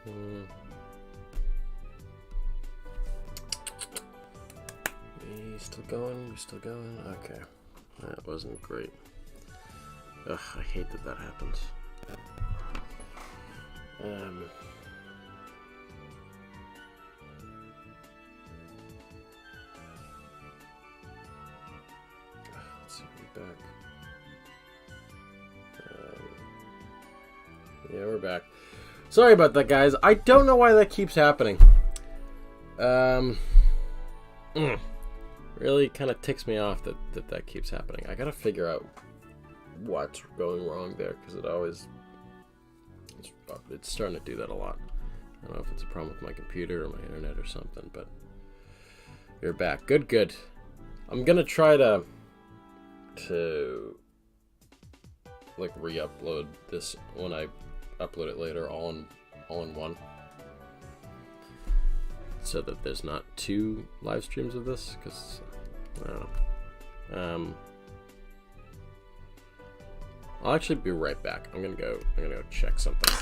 We still going? We still going? Okay. That wasn't great. Ugh, I hate that that happens. Let's see, we're back. Yeah, we're back. Sorry about that, guys. I don't know why that keeps happening. Really kind of ticks me off that keeps happening. I gotta figure out what's going wrong there, because it's starting to do that a lot. I don't know if it's a problem with my computer or my internet or something, but you're back. Good. I'm gonna try to like re-upload this when I upload it later, all in one, so that there's not 2 live streams of this, because I don't know. I'll actually be right back. I'm gonna go check something.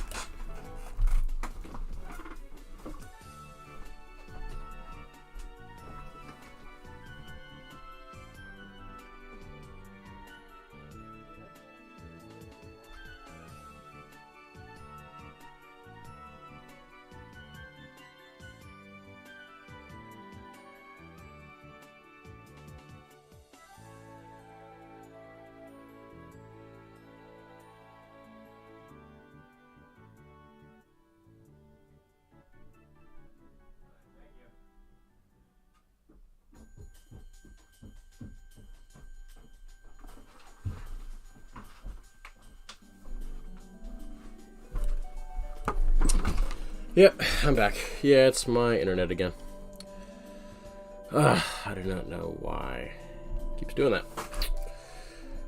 Yep, I'm back. Yeah, it's my internet again. I do not know why it keeps doing that.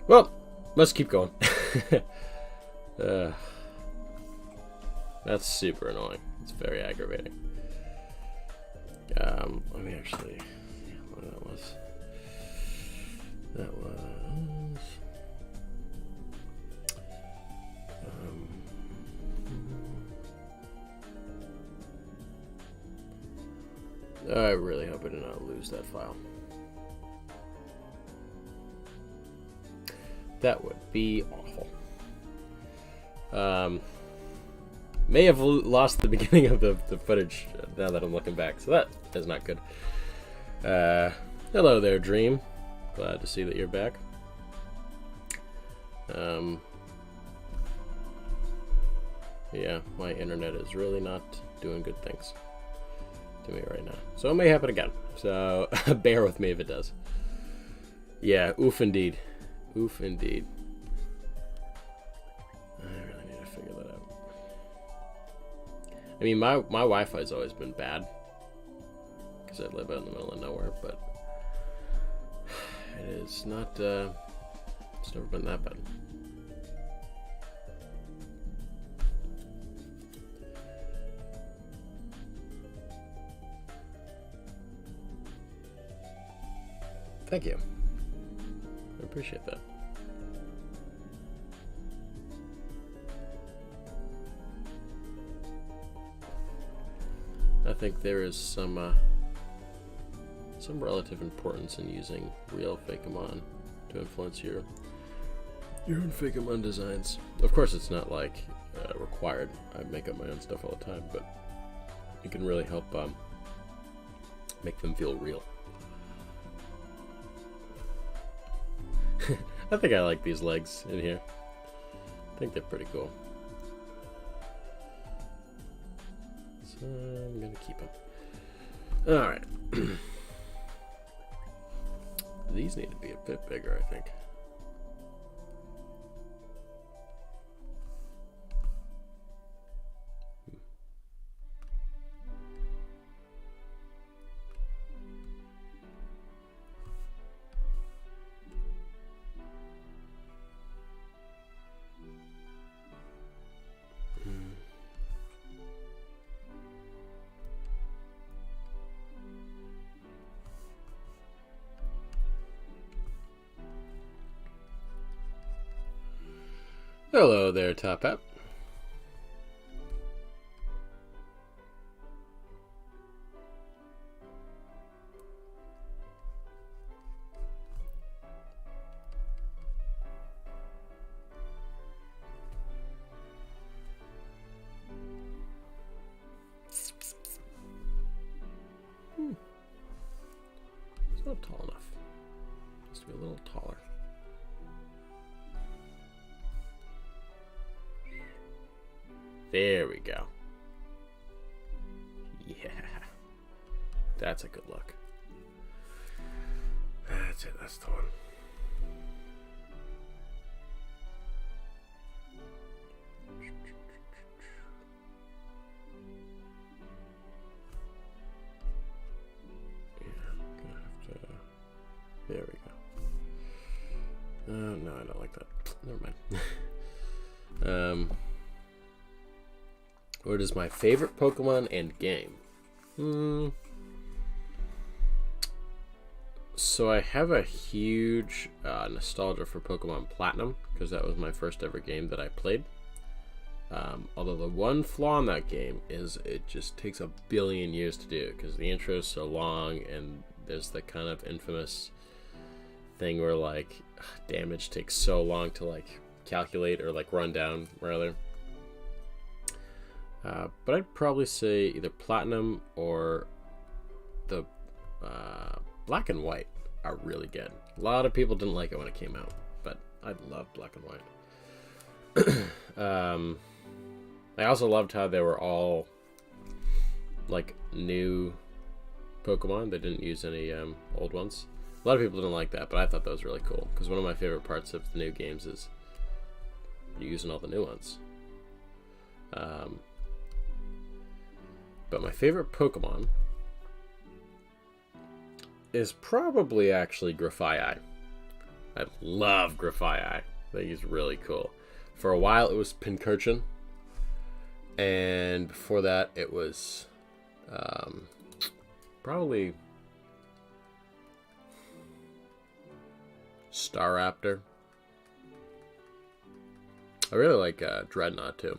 Well, let's keep going. That's super annoying. It's very aggravating. Let me actually see what that was. That was... I really hope I do not lose that file. That would be awful. May have lost the beginning of the footage now that I'm looking back, so that is not good. Hello there, Dream. Glad to see that you're back. Yeah, my internet is really not doing good things to me right now. So it may happen again. So bear with me if it does. Yeah, oof indeed. Oof indeed. I really need to figure that out. I mean, my Wi-Fi's always been bad, because I live out in the middle of nowhere, but it is not, it's never been that bad. Thank you. I appreciate that. I think there is some relative importance in using real Fakemon to influence your own Fakemon designs. Of course, it's not like required. I make up my own stuff all the time, but it can really help make them feel real. I think I like these legs in here. I think they're pretty cool. So I'm gonna keep them. Alright. These need to be a bit bigger, I think. Hello there, Top Hat. There we go. Yeah. That's a good look. That's it. That's the one. There we go. No, I don't like that. Never mind. What is my favorite Pokemon and game? So I have a huge nostalgia for Pokemon Platinum, because that was my first ever game that I played. Although the one flaw in that game is it just takes a billion years to do, because the intro is so long, and there's the kind of infamous thing where like damage takes so long to like calculate or like run down rather. But I'd probably say either Platinum or the Black and White are really good. A lot of people didn't like it when it came out, but I love Black and White. I also loved how they were all like new Pokemon. They didn't use any old ones. A lot of people didn't like that, but I thought that was really cool, because one of my favorite parts of the new games is using all the new ones. But my favorite Pokemon is probably actually Grafaiai. I love Grafaiai. I think he's really cool. For a while it was Pincurchin, and before that it was probably Staraptor. I really like Dreadnought too.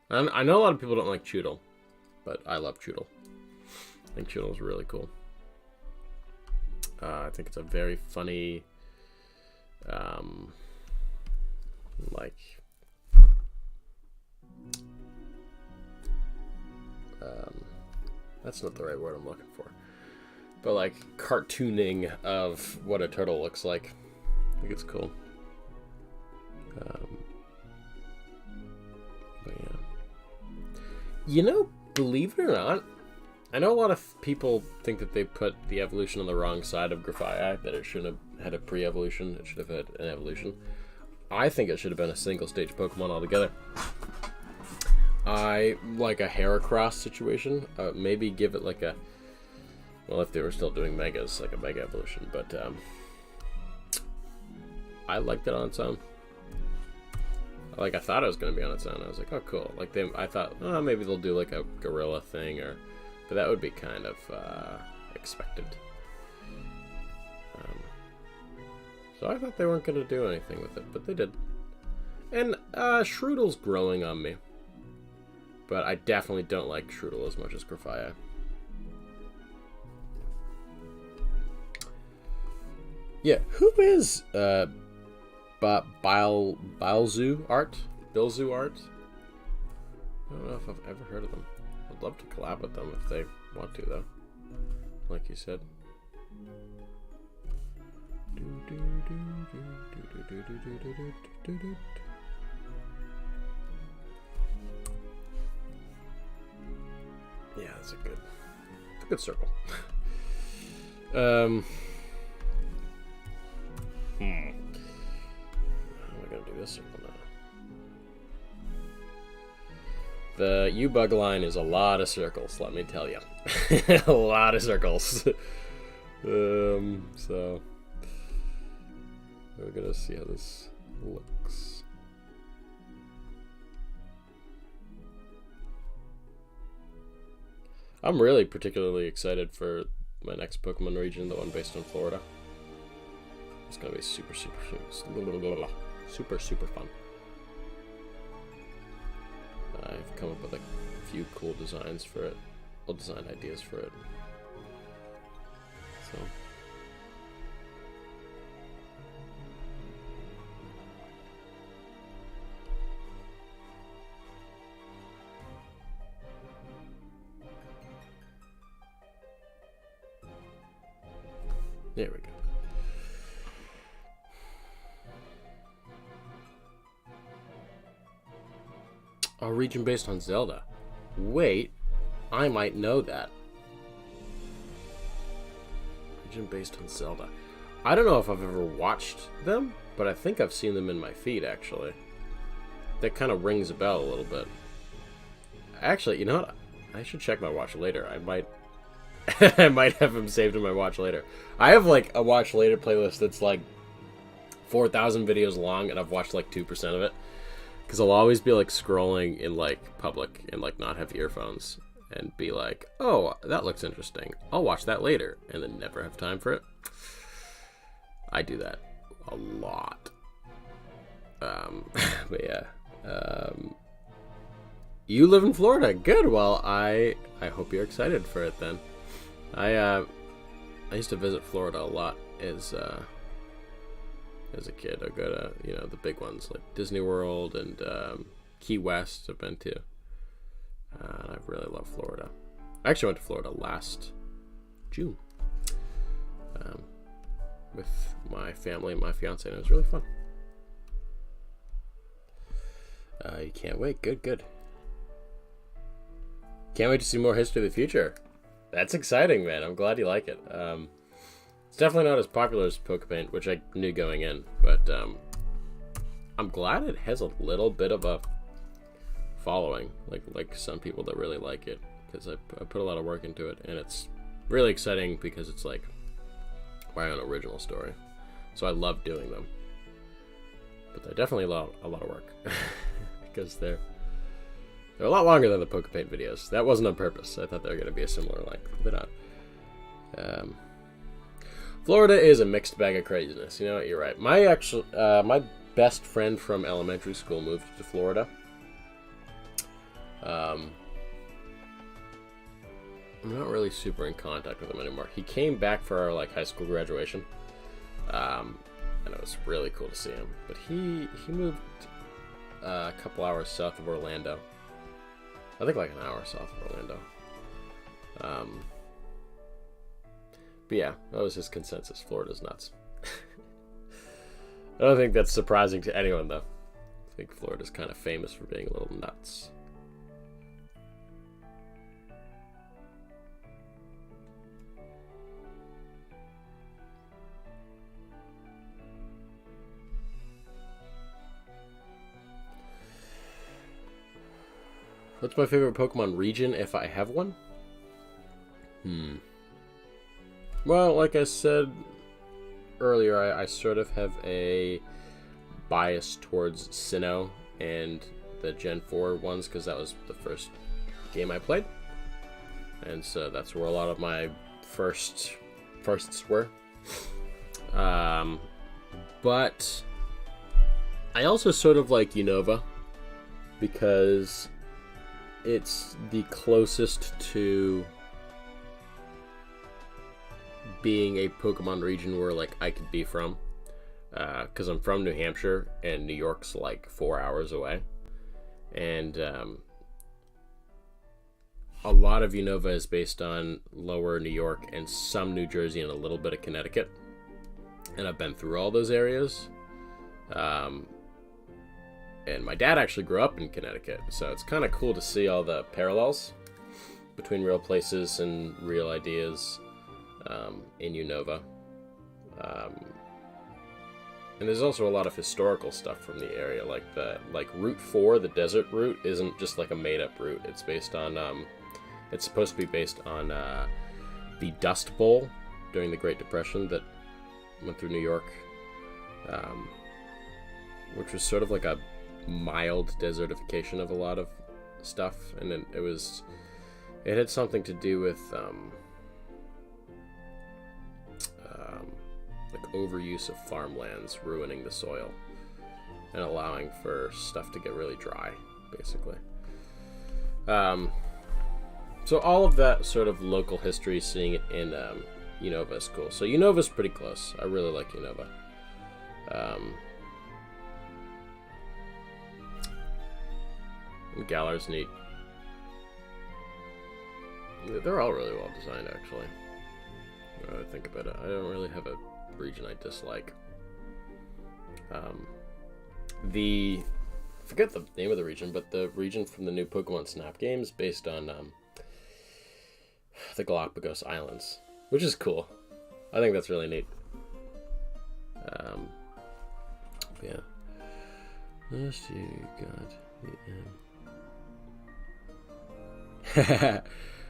I know a lot of people don't like Choodle, but I love Choodle. I think Choodle's really cool. I think it's a very funny, that's not the right word I'm looking for, but like cartooning of what a turtle looks like. I think it's cool. But yeah. You know, believe it or not, I know a lot of people think that they put the evolution on the wrong side of Grafaiai, that it shouldn't have had a pre-evolution, it should have had an evolution. I think it should have been a single-stage Pokemon altogether. I like a Heracross situation. Maybe give it like a... Well, if they were still doing Megas, like a Mega Evolution, but I liked it on its own. Like, I thought it was going to be on its own. I was like, oh, cool. Like, I thought, oh, maybe they'll do like a gorilla thing, or... But that would be kind of expected. So I thought they weren't going to do anything with it, but they did. And Shroodle's growing on me. But I definitely don't like Shroodle as much as Grafaiai. Yeah, who is Bilzu Art? Bilzu Art? I don't know if I've ever heard of them. I'd love to collab with them if they want to, though. Like you said. Yeah, it's a good circle. How am I gonna do this circle now? The Uebug line is a lot of circles, let me tell you. A lot of circles. So we're gonna see how this looks. I'm really particularly excited for my next Pokemon region, the one based in Florida. It's gonna be super fun. I've come up with a few cool designs for it. Well, design ideas for it. So. There we go. A region based on Zelda. Wait, I might know that. Region based on Zelda. I don't know if I've ever watched them, but I think I've seen them in my feed, actually. That kind of rings a bell a little bit. Actually, you know what? I should check my watch later. I might I might have them saved in my watch later. I have like a watch later playlist that's like 4,000 videos long, and I've watched like 2% of it. Because I'll always be like scrolling in like public and like not have earphones and be like, oh, that looks interesting. I'll watch that later, and then never have time for it. I do that a lot. But yeah. You live in Florida. Good. Well, I hope you're excited for it then. I used to visit Florida a lot as a kid. I go to, you know, the big ones like Disney World and Key West I've been to. And I really love Florida. I actually went to Florida last June with my family and my fiance, and it was really fun. You can't wait. Good. Can't wait to see more History of the Future. That's exciting, man. I'm glad you like it. It's definitely not as popular as Pokepaint, which I knew going in, but I'm glad it has a little bit of a following, like some people that really like it, because I put a lot of work into it, and it's really exciting because it's like my own original story. So I love doing them, but they're definitely a lot of work because they're a lot longer than the Pokepaint videos. That wasn't on purpose. I thought they were going to be a similar length. They're not. Florida is a mixed bag of craziness. You know what? You're right. My best friend from elementary school moved to Florida. I'm not really super in contact with him anymore. He came back for our high school graduation, and it was really cool to see him. But he moved a couple hours south of Orlando. I think like an hour south of Orlando. But yeah, that was his consensus. Florida's nuts. I don't think that's surprising to anyone, though. I think Florida's kind of famous for being a little nuts. What's my favorite Pokemon region if I have one? Well, like I said earlier, I sort of have a bias towards Sinnoh and the Gen 4 ones because that was the first game I played. And so that's where a lot of my firsts were. But I also sort of like Unova because it's the closest to being a Pokemon region where I could be from, because I'm from New Hampshire and New York's 4 hours away, and a lot of Unova is based on lower New York and some New Jersey and a little bit of Connecticut, and I've been through all those areas. And my dad actually grew up in Connecticut, so it's kind of cool to see all the parallels between real places and real ideas in Unova. And there's also a lot of historical stuff from the area, like Route 4, the desert route, isn't just a made-up route. It's based on, it's supposed to be based on the Dust Bowl during the Great Depression that went through New York, which was sort of like a mild desertification of a lot of stuff, and then it had something to do with overuse of farmlands ruining the soil and allowing for stuff to get really dry, basically. So all of that sort of local history, seeing it in Unova is cool. So Unova's pretty close. I really like Unova. And Galar's neat. They're all really well designed, actually. Now that I think about it, I don't really have a region I dislike. The forget the name of the region, but the region from the new Pokemon Snap games based on the Galapagos Islands, which is cool. I think that's really neat. Yeah. Let's see, God.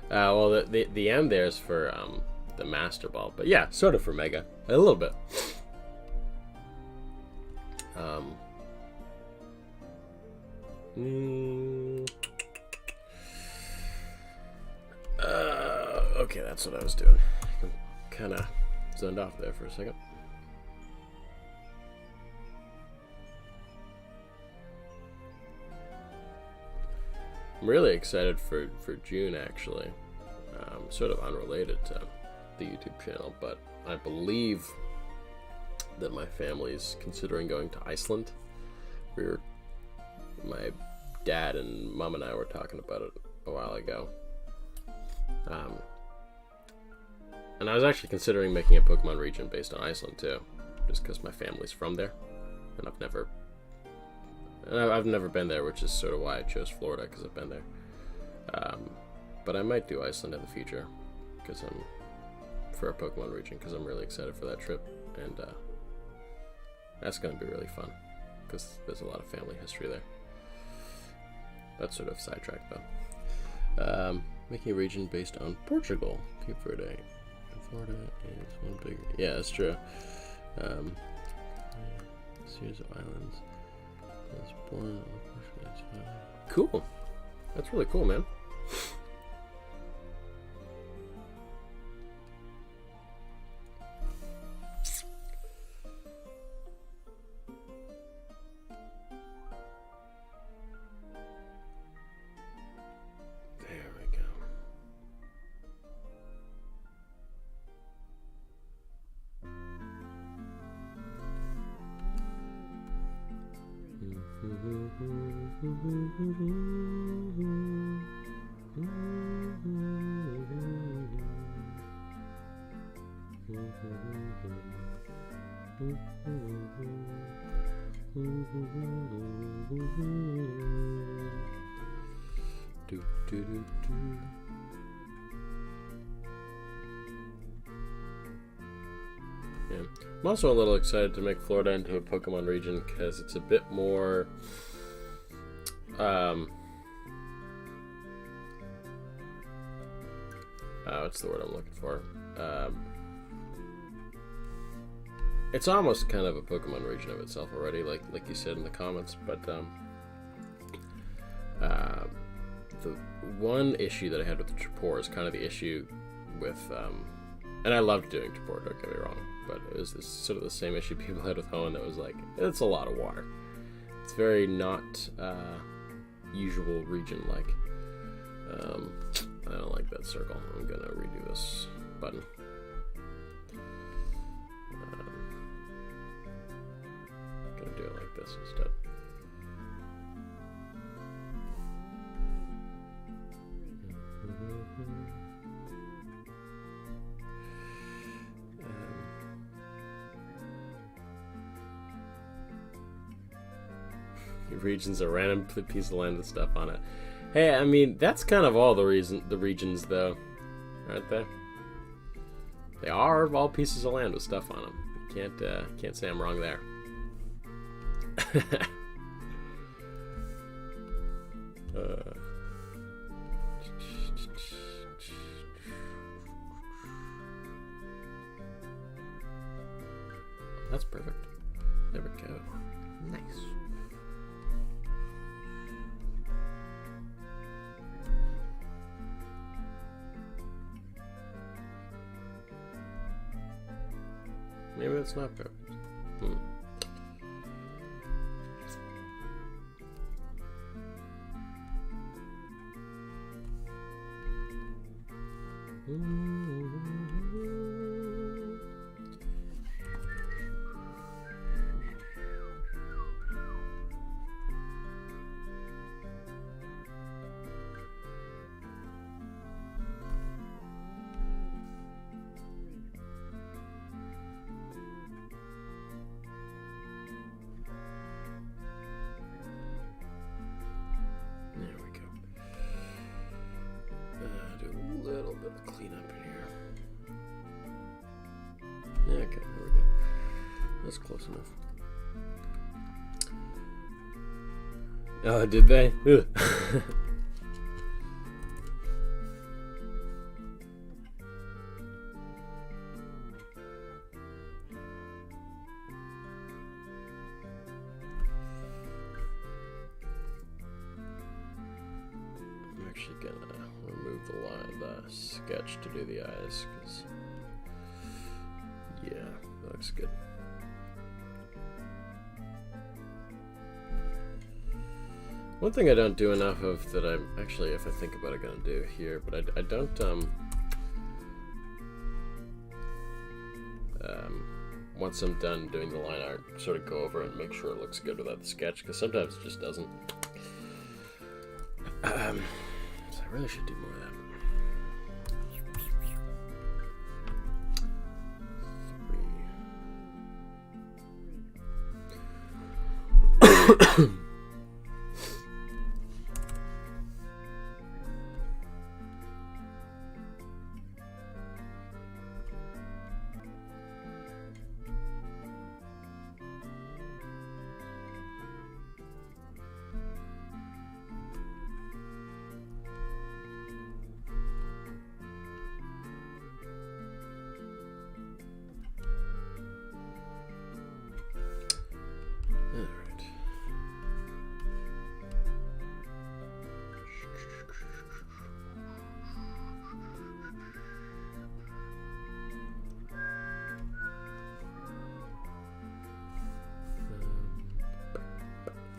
Well, the M there's for the Master Ball, but yeah, sort of for Mega, a little bit. Okay, that's what I was doing. I'm kind of zoned off there for a second. I'm really excited for June, actually. Sort of unrelated to the YouTube channel, but I believe that my family's considering going to Iceland. My dad and mom and I were talking about it a while ago. And I was actually considering making a Pokemon region based on Iceland too, just because my family's from there, and I've never been there, which is sort of why I chose Florida, because I've been there. But I might do Iceland in the future, for a Pokemon region, because I'm really excited for that trip, and that's going to be really fun, because there's a lot of family history there. That's sort of sidetracked though. Making a region based on Portugal, Cape Verde. Florida is one big. Yeah, that's true. Series of islands. I was born. Cool. That's really cool, man. Yeah. I'm also a little excited to make Florida into a Pokemon region because it's a bit more what's the word I'm looking for? It's almost kind of a Pokemon region of itself already, like you said in the comments, but the one issue that I had with the Trapor is kind of the issue with and I loved doing Trapor, don't get me wrong, but it was sort of the same issue people had with Hoenn, that was like, it's a lot of water. It's very not usual region like. I don't like that circle. I'm gonna redo this button. I'm gonna do it like this instead. Regions a random piece of land with stuff on it. Hey, I mean, that's kind of all the regions though, aren't they? They are all pieces of land with stuff on them. Can't say I'm wrong there. That's perfect. There we go. Nice. Maybe that's not perfect. close enough. Oh, did they? Ugh. I'm actually gonna remove the sketch to do the eyes, because yeah, that looks good. One thing I don't do enough of that I'm actually, if I think about it, gonna do here, but I don't once I'm done doing the line art, sort of go over and make sure it looks good without the sketch, because sometimes it just doesn't. So I really should do more of that.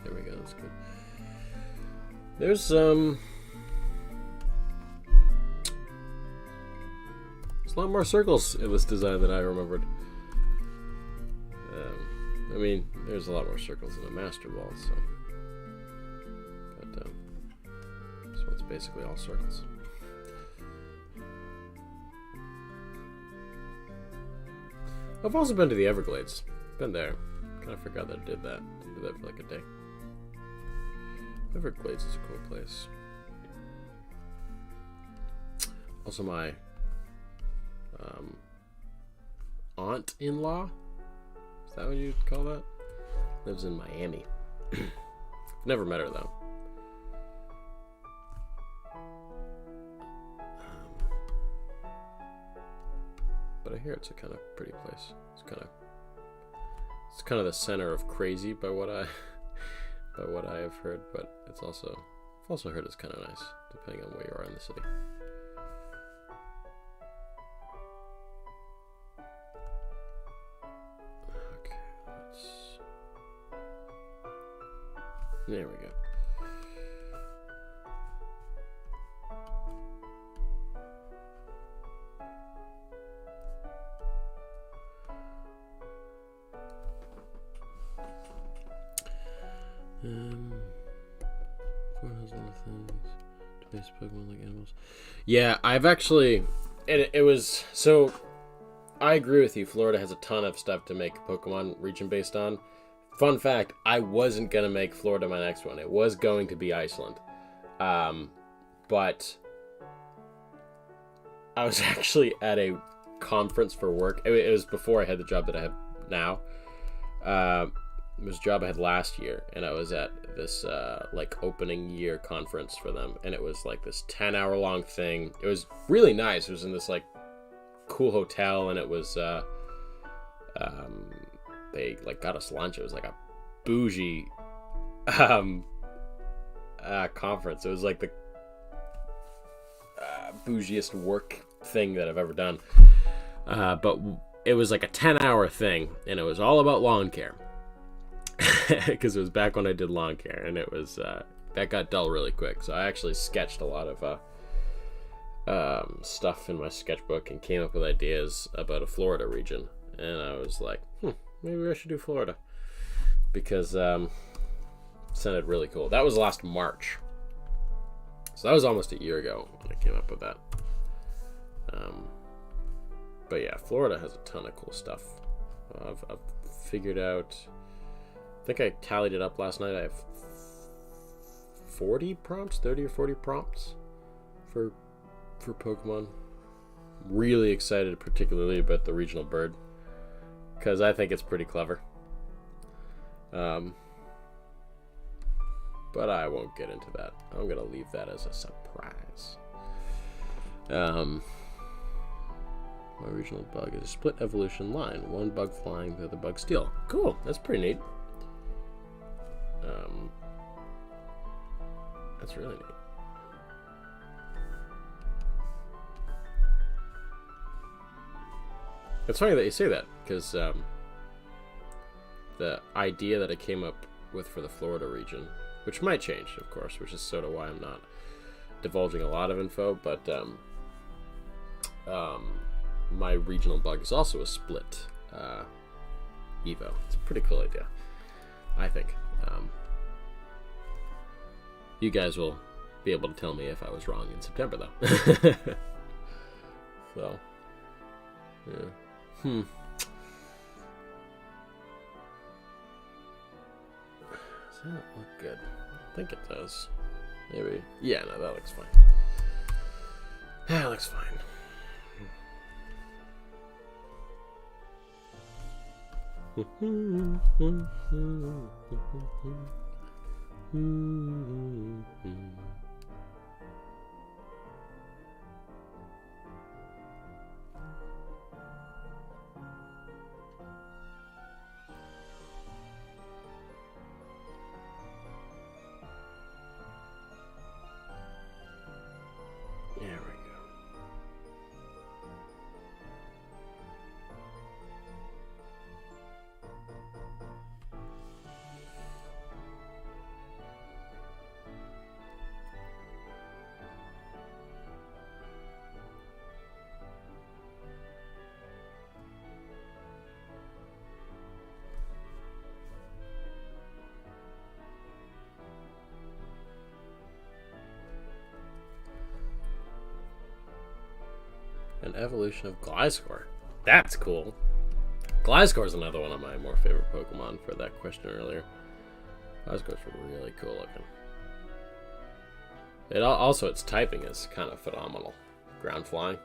There we go, that's good. There's a lot more circles in this design than I remembered. I mean, there's a lot more circles in a master ball, so. But this one's basically all circles. I've also been to the Everglades. Been there. Kind of forgot that I did that. Did that for like a day. Everglades is a cool place. Also, my aunt-in-law, is that what you'd call that? Lives in Miami. Never met her though. But I hear it's a kind of pretty place. It's kind of the center of crazy by what I have heard, but I've also heard it's kind of nice depending on where you are in the city. Okay, there we go. Pokemon like animals. Yeah, I've actually, it was, so I agree with you. Florida has a ton of stuff to make Pokemon region based on. Fun fact, I wasn't gonna make Florida my next one. It was going to be Iceland, but I was actually at a conference for work. It was before I had the job that I have now. It was a job I had last year, and I was at this like opening year conference for them, and it was like this 10-hour long thing. It was really nice. It was in this like cool hotel, and it was they like got us lunch. It was like a bougie conference. It was like the bougiest work thing that I've ever done. But it was like a 10-hour thing, and it was all about lawn care. Because it was back when I did lawn care, and it was that got dull really quick. So I actually sketched a lot of stuff in my sketchbook and came up with ideas about a Florida region. And I was like, maybe I should do Florida, because it sounded really cool. That was last March, so that was almost a year ago when I came up with that. But yeah, Florida has a ton of cool stuff. I've figured out, I think I tallied it up last night. I have 40 prompts, 30 or 40 prompts for Pokemon. Really excited, particularly about the regional bird, because I think it's pretty clever. But I won't get into that. I'm gonna leave that as a surprise. My regional bug is a split evolution line. One bug flying, the other bug steel. Cool. That's pretty neat. That's really neat. It's funny that you say that, because the idea that I came up with for the Florida region, which might change, of course, which is sort of why I'm not divulging a lot of info, but my regional bug is also a split Evo. It's a pretty cool idea, I think. You guys will be able to tell me if I was wrong in September, though. So, yeah. Does that look good? I think it does. Maybe. Yeah, no, that looks fine. That looks fine. There we go. An evolution of Gliscor. That's cool. Gliscor is another one of my more favorite Pokemon for that question earlier. Gliscor's really cool looking. It also, its typing is kind of phenomenal. Ground flying.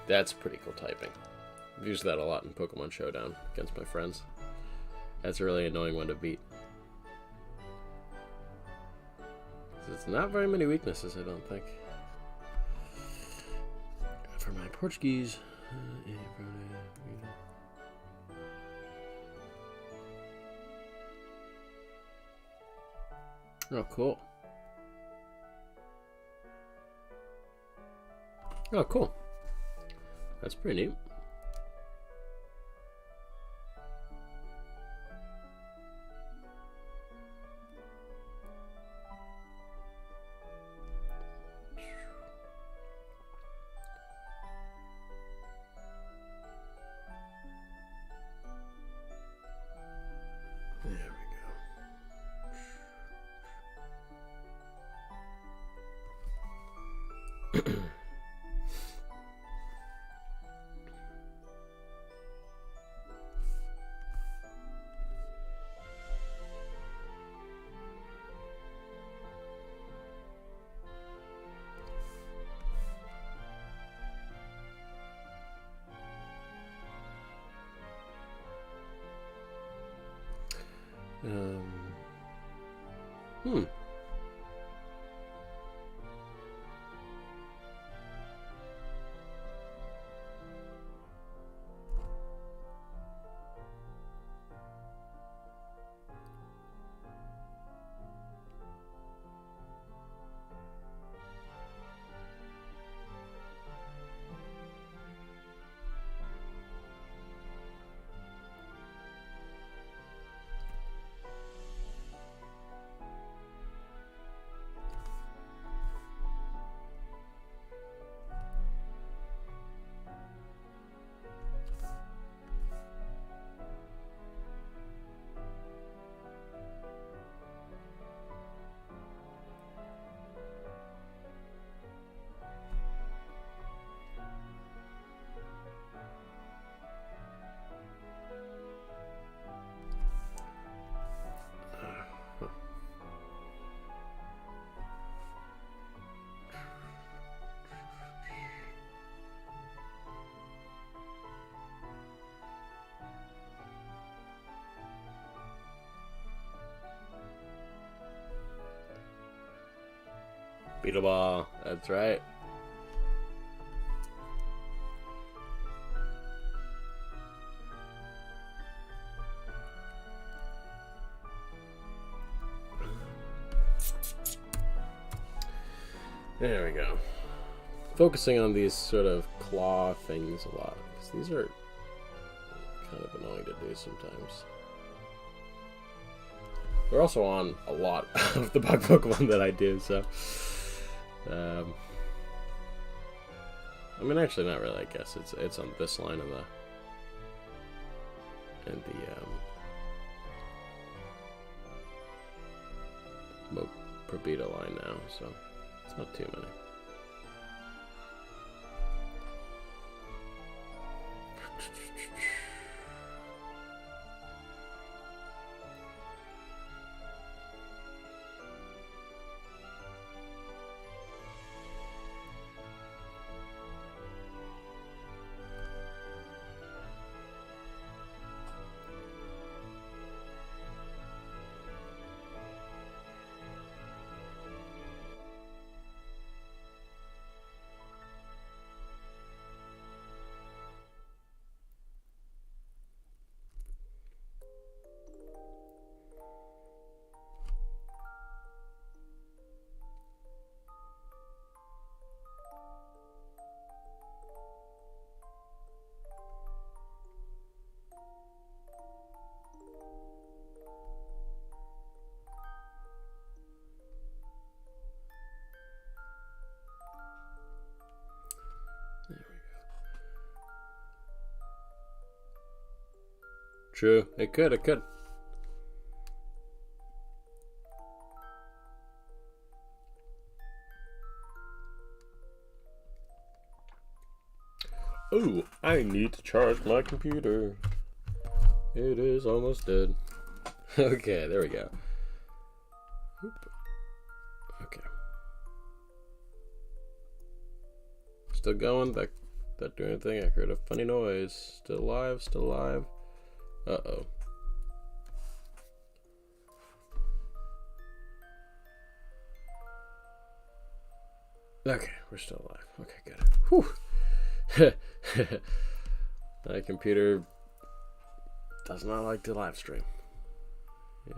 That's pretty cool typing. I've used that a lot in Pokemon Showdown against my friends. That's a really annoying one to beat. It's not very many weaknesses, I don't think. For my Portuguese. Oh, cool. Oh, cool. That's pretty neat. Beetleball, that's right. There we go. Focusing on these sort of claw things a lot, because these are kind of annoying to do sometimes. They're also on a lot of the bug Pokemon that I do, so... I mean, actually not really, I guess. It's on this line of the... Probita line now, so it's not too many. True, it could. Oh, I need to charge my computer. It is almost dead. Okay, there we go. Oop. Okay. Still going? That doing anything? I heard a funny noise. Still alive, still alive. Uh-oh. Okay, we're still alive. Okay, good. Whew. My computer does not like to live stream. It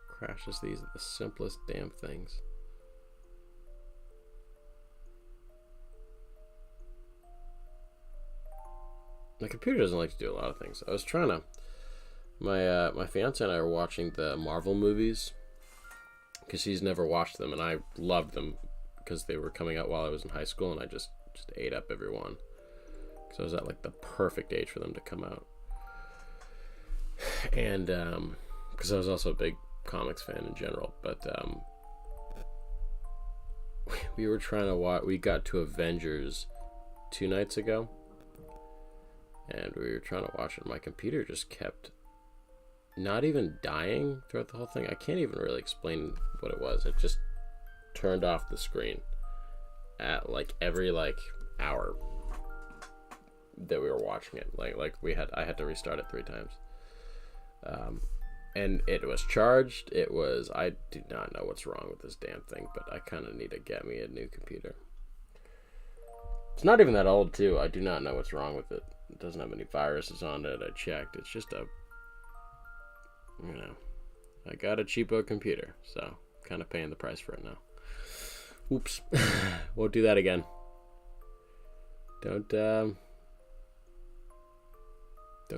crashes these at the simplest damn things. My computer doesn't like to do a lot of things. I was trying to... My fiance and I were watching the Marvel movies because she's never watched them, and I loved them because they were coming out while I was in high school, and I just ate up every one because I was at like the perfect age for them to come out. And because I was also a big comics fan in general, but we were trying to watch... We got to Avengers 2 nights ago. And we were trying to watch it. My computer just kept not even dying throughout the whole thing. I can't even really explain what it was. It just turned off the screen at like every hour that we were watching it. I had to restart it 3 times. And it was charged. I do not know what's wrong with this damn thing, but I kind of need to get me a new computer. It's not even that old too. I do not know what's wrong with it. It doesn't have any viruses on it. I checked. It's just I got a cheapo computer, so kind of paying the price for it now. Oops. Won't do that again. Don't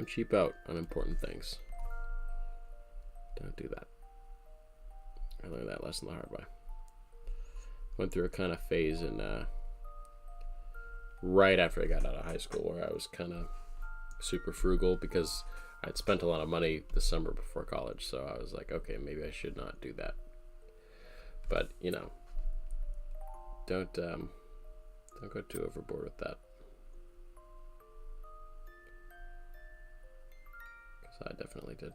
cheap out on important things. Don't do that. I learned that lesson the hard way. Went through a kind of phase in right after I got out of high school where I was kind of super frugal because I'd spent a lot of money the summer before college, so I was like, okay, maybe I should not do that. But don't go too overboard with that, because I definitely did.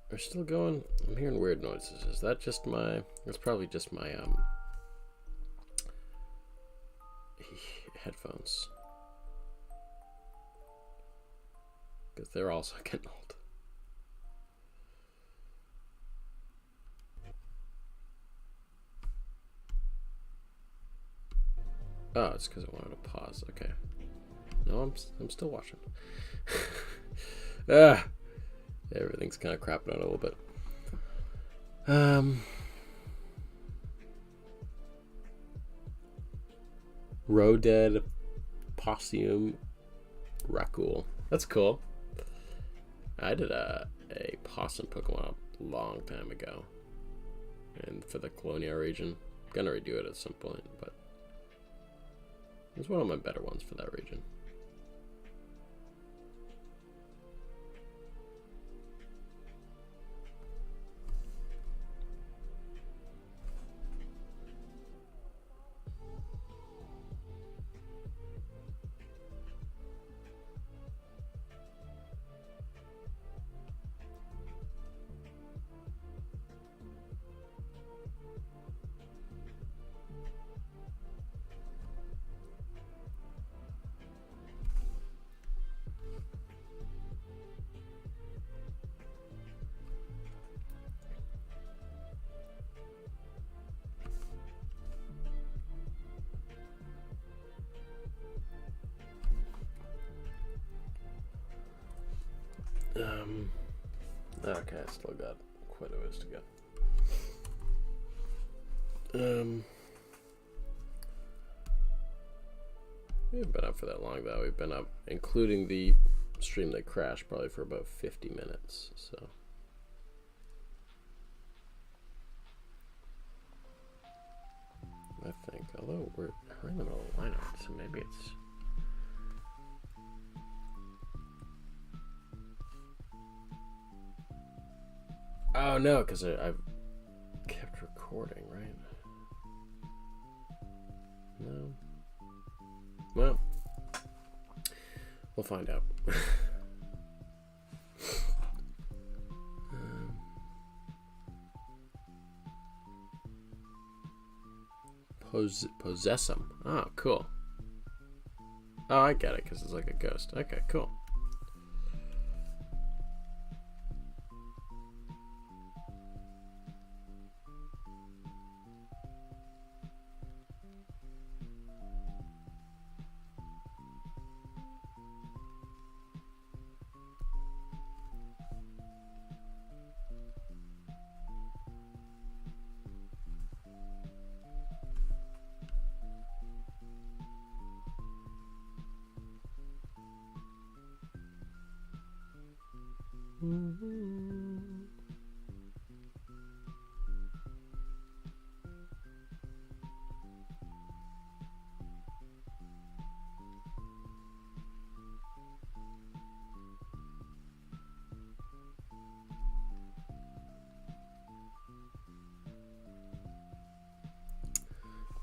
We're still going. I'm hearing weird noises. Is that just my... It's probably just my headphones, because they're also getting old. Oh, it's because I wanted to pause. Okay. No, I'm still watching. Everything's kind of crapping out a little bit. Roded Possum Rakul. That's cool. I did a possum Pokemon a long time ago. And for the Colonia region. I'm gonna redo it at some point, but it's one of my better ones for that region. Okay, I still got quite a ways to go. We haven't been up for that long, though. We've been up, including the stream that crashed, probably for about 50 minutes, so. I think, although we're in the middle of the lineup, so maybe it's... Oh no, because I've kept recording, right? No. Well, we'll find out. Possess him. Oh, cool. Oh, I get it, because it's like a ghost. Okay, cool.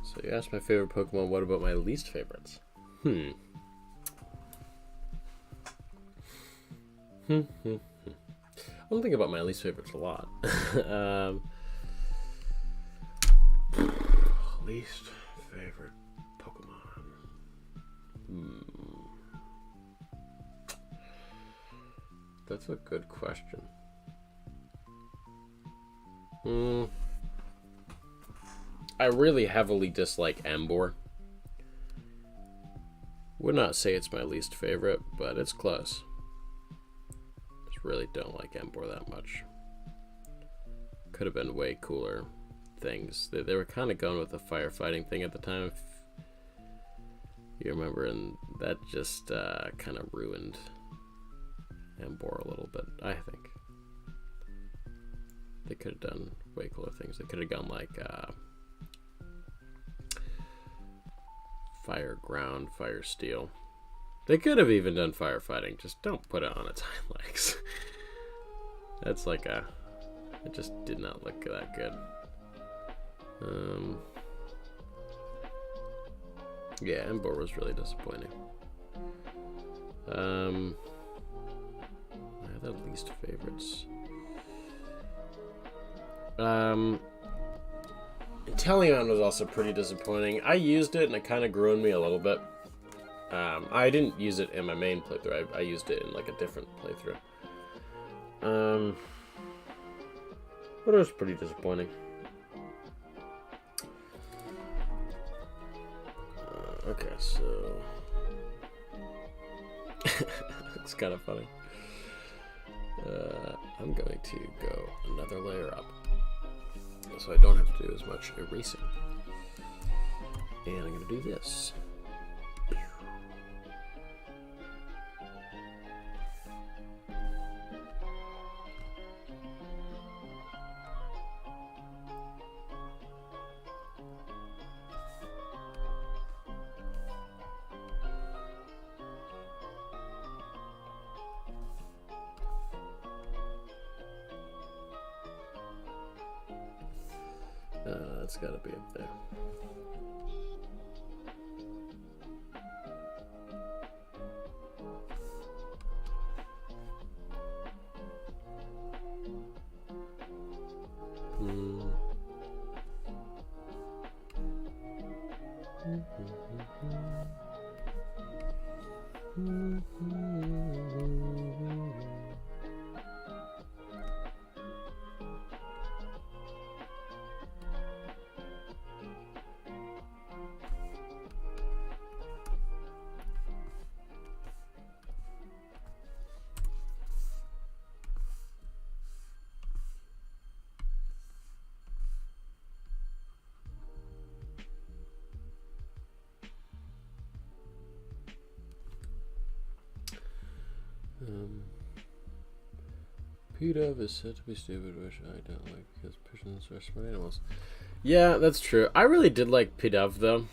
So you asked my favorite Pokemon, what about my least favorites? I'm thinking about my least favorites a lot. Least favorite Pokemon. That's a good question. I really heavily dislike Emboar. Would not say it's my least favorite, but it's close. Just really don't like Emboar that much. Could have been way cooler things. They were kind of going with the firefighting thing at the time, if you remember, and that just kind of ruined Emboar a little bit, I think. They could have done way cooler things. They could have gone like fire ground, fire steel. They could have even done firefighting. Just don't put it on its hind legs. That's like it just did not look that good. Yeah, Emboar was really disappointing. My other least favorites. Inteleon was also pretty disappointing. I used it and it kind of grew on me a little bit. I didn't use it in my main playthrough. I used it in like a different playthrough. But it was pretty disappointing. Okay, Okay, so it's kind of funny. I'm going to go another layer up, so I don't have to do as much erasing. And I'm going to do this. That's got to be up there. P-Dove is said to be stupid, which I don't like because pigeons are smart animals. Yeah, that's true. I really did like P-Dove though.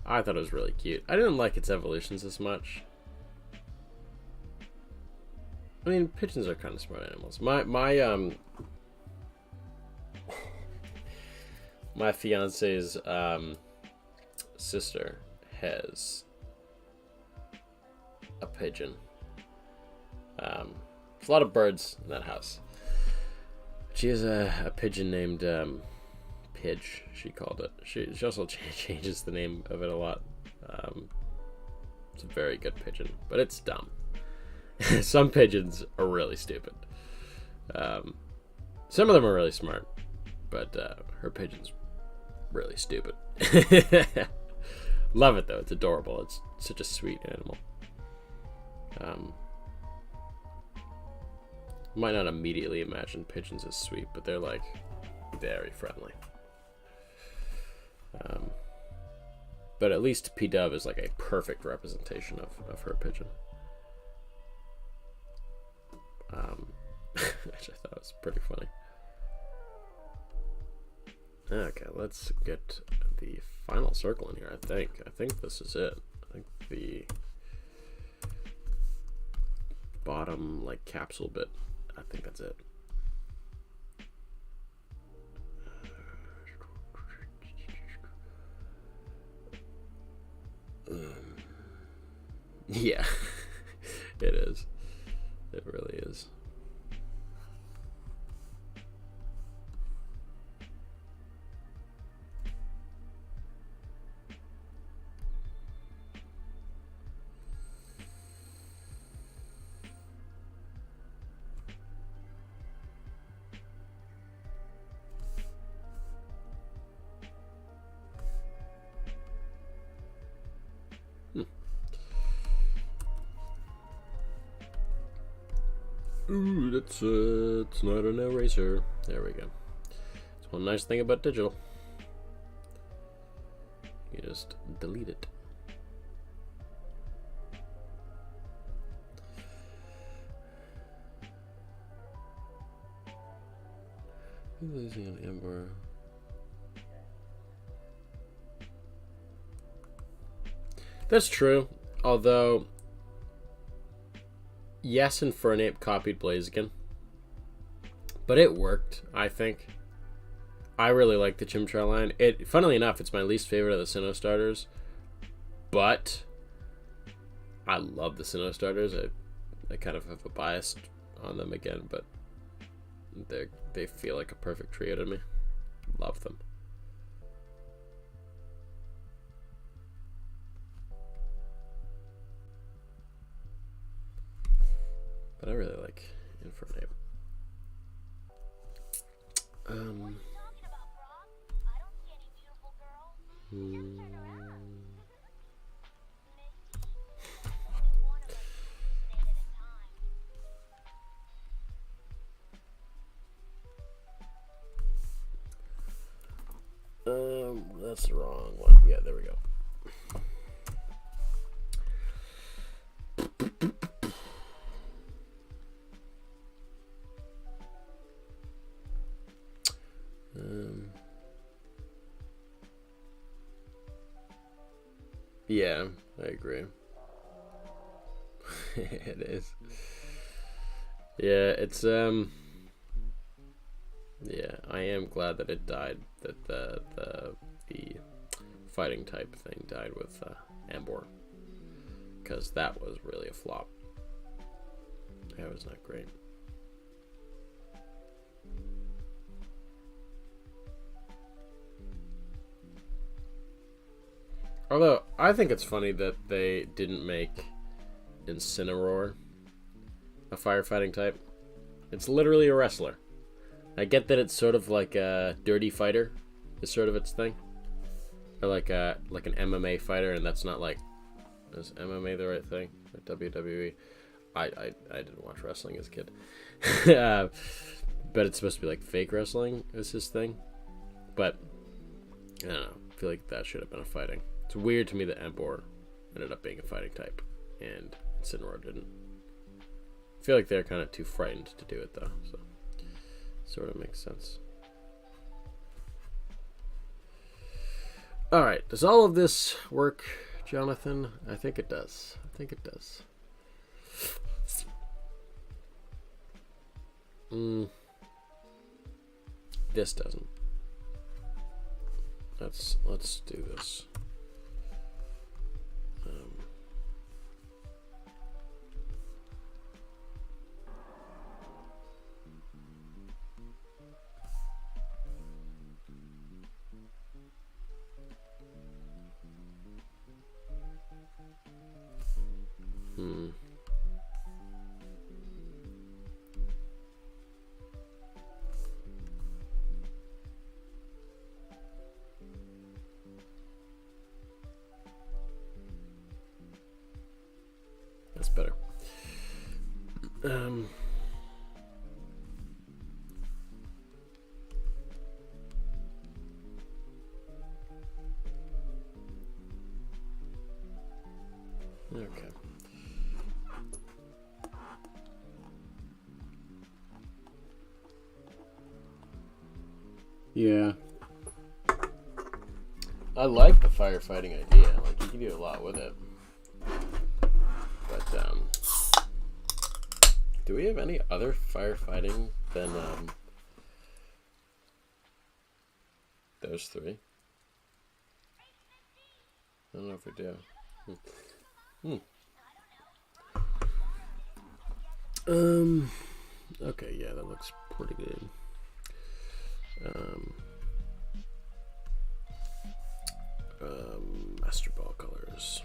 I thought it was really cute. I didn't like its evolutions as much. I mean, pigeons are kind of smart animals. My fiance's sister has a pigeon. There's a lot of birds in that house. She has a pigeon named Pidge, she called it. She also changes the name of it a lot. It's a very good pigeon, but it's dumb. Some pigeons are really stupid. Some of them are really smart, but her pigeon's really stupid. Love it though, it's adorable. It's such a sweet animal. Might not immediately imagine pigeons as sweet, but they're like very friendly. But at least P-Dove is like a perfect representation of her pigeon. Which I thought was pretty funny. Okay, let's get the final circle in here, I think this is it. I think the bottom like capsule bit, I think that's it. Yeah, it is. It really is. Ooh, that's it's not an eraser. There we go. It's one nice thing about digital. You just delete it. Losing an ember. That's true. Although, yes, Infernape copied Blaziken, but it worked, I think. I really like the Chimchar line. Funnily enough, it's my least favorite of the Sinnoh starters, but I love the Sinnoh starters. I kind of have a bias on them again, but they feel like a perfect trio to me. Love them. But I really like Infernape. That's the wrong one. Yeah, there we go. Yeah, I agree. It is. Yeah, it's yeah, I am glad that it died. That the fighting type thing died with Ambor, because that was really a flop. That was not great. Although I think it's funny that they didn't make Incineroar a firefighting type. It's literally a wrestler. I get that it's sort of like a dirty fighter, is sort of its thing, or like an MMA fighter, and that's not like, is MMA the right thing? Or WWE? I didn't watch wrestling as a kid, but it's supposed to be like fake wrestling is his thing. But I don't know. I feel like that should have been a fighting. It's weird to me that Ambor ended up being a fighting type, and Incineroar didn't. I feel like they're kind of too frightened to do it, though, so sort of makes sense. Alright, does all of this work, Jonathan? I think it does. I think it does. This doesn't. Let's do this. That's better. Okay. Yeah. I like the firefighting idea. Like, you can do a lot with it. But, do we have any other firefighting than, those three? I don't know if we do. Okay, yeah, that looks pretty good. Master Ball colors.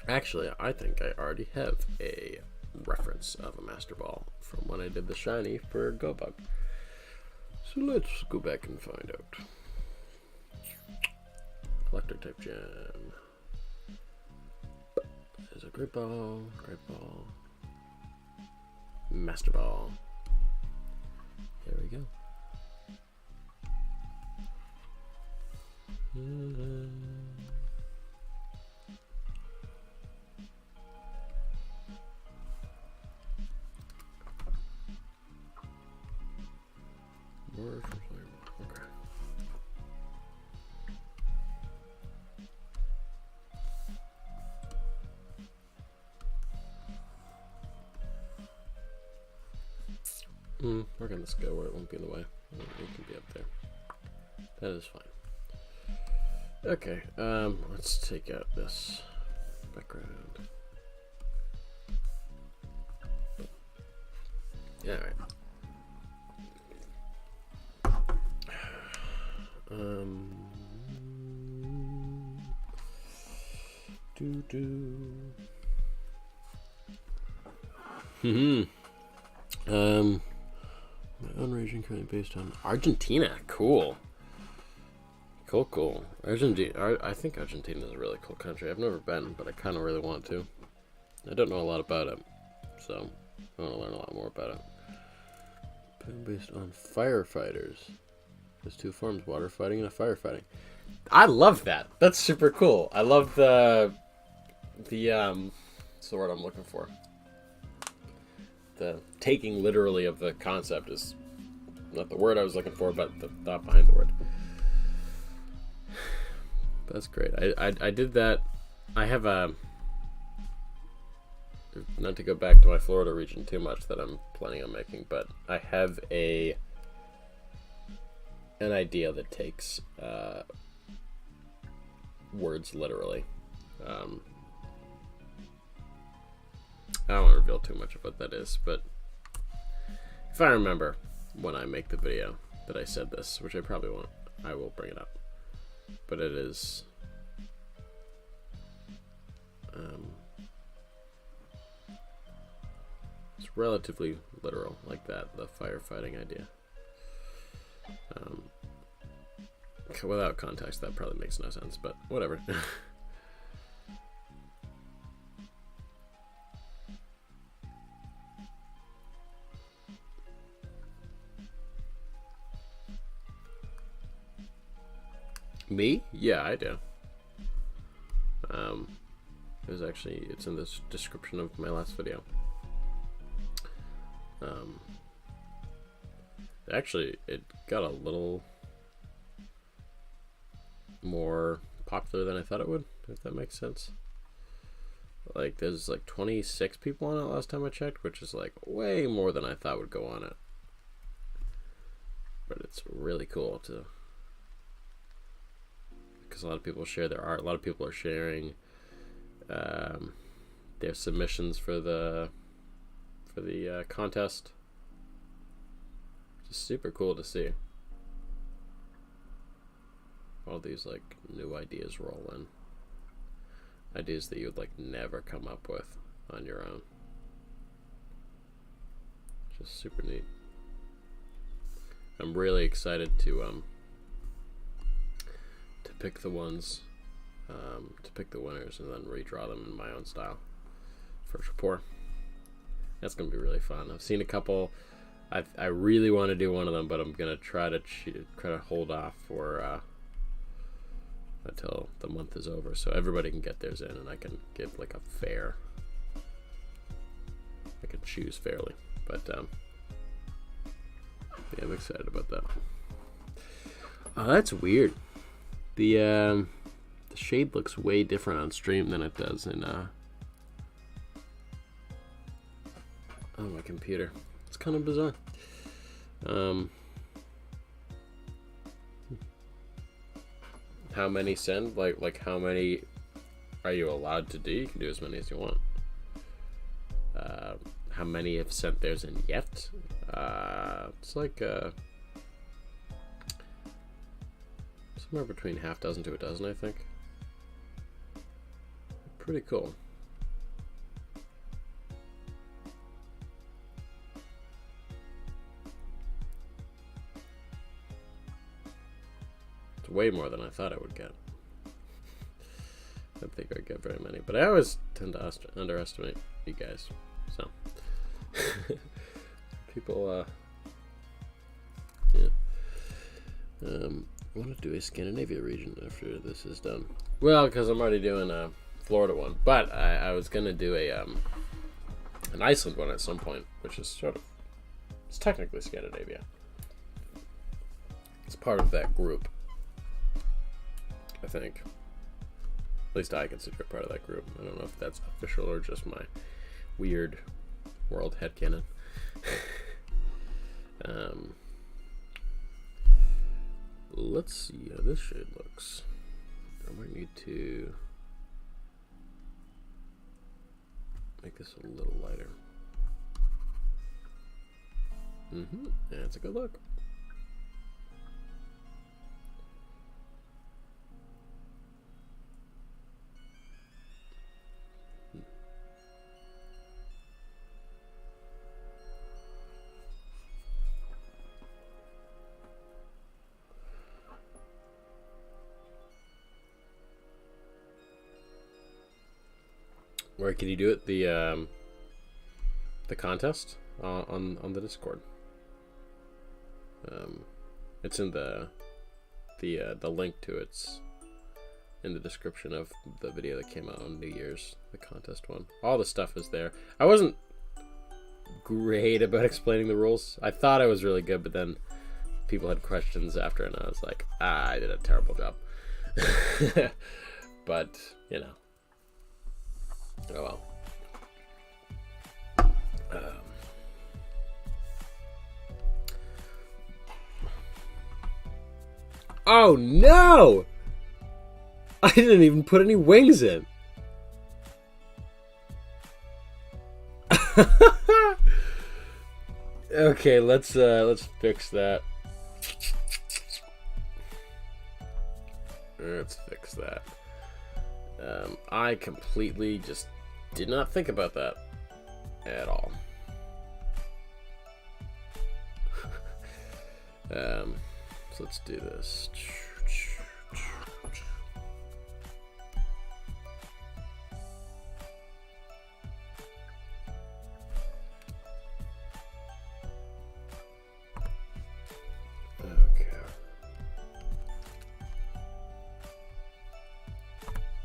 Actually, I think I already have a reference of a Master Ball from when I did the shiny for Uebug. So let's go back and find out. Electric type gem. There's a Great Ball, Master Ball. Here we go. Okay. We're gonna just go where it won't be in the way. It can be up there. That is fine. Okay, let's take out this background. Yeah, alright. My own region currently based on Argentina. Cool. Cool. Argentina. I think Argentina is a really cool country. I've never been, but I kind of really want to. I don't know a lot about it, so I want to learn a lot more about it. Based on firefighters. There's two forms, water fighting and a firefighting. I love that. That's super cool. I love the what's the word I'm looking for? The taking literally of the concept is not the word I was looking for, but the thought behind the word. That's great. I did that. I have a, not to go back to my Florida region too much that I'm planning on making, but I have an idea that takes words literally. I don't want to reveal too much of what that is, but if I remember when I make the video that I said this, which I probably won't, I will bring it up. But it is it's relatively literal, like that, the firefighting idea. Without context, that probably makes no sense, but whatever. Me? Yeah, I do. There's actually, it's in the description of my last video. Actually, it got a little more popular than I thought it would, if that makes sense. Like, there's like 26 people on it last time I checked, which is like way more than I thought would go on it. But it's really cool to, because a lot of people share their art. A lot of people are sharing their submissions for the contest. Just super cool to see. All these like new ideas roll in. Ideas that you would like never come up with on your own. Just super neat. I'm really excited to pick the ones, to pick the winners and then redraw them in my own style for rapport. That's gonna be really fun. I've seen a couple. I really want to do one of them, but I'm gonna try to hold off for until the month is over, so everybody can get theirs in, and I can give like a fair. I can choose fairly, but yeah, I'm excited about that. Oh, that's weird. The shade looks way different on stream than it does in on my computer. It's kind of bizarre. How many send? Like how many are you allowed to do? You can do as many as you want. How many have sent theirs in yet? It's like somewhere between half dozen to a dozen, I think. Pretty cool. It's way more than I thought I would get. I didn't think I'd get very many, but I always tend to underestimate you guys. So people, yeah. I want to do a Scandinavia region after this is done. Well, because I'm already doing a Florida one, but I was gonna do an Iceland one at some point, which is sort of, it's technically Scandinavia. It's part of that group, I think. At least I consider it part of that group. I don't know if that's official or just my weird world headcanon. Let's see how this shade looks. I might need to make this a little lighter. That's a good look. Where can you do it? The contest on the Discord. It's in the link to it's in the description of the video that came out on New Year's, the contest one. All the stuff is there. I wasn't great about explaining the rules. I thought I was really good, but then people had questions after, and I was like, I did a terrible job. But, you know. Oh well. Oh no! I didn't even put any wings in. Okay, let's fix that. Let's fix that. I completely just did not think about that at all. So let's do this.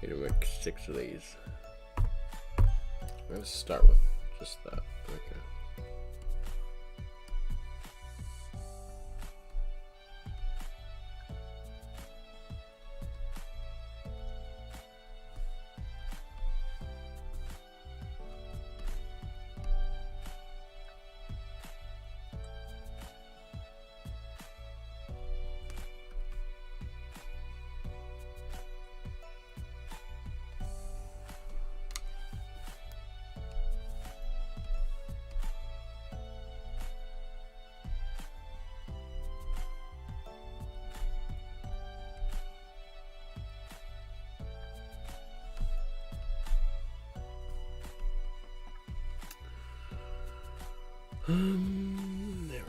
Need to make 6 of these. I'm going to start with just that. Okay. There we go.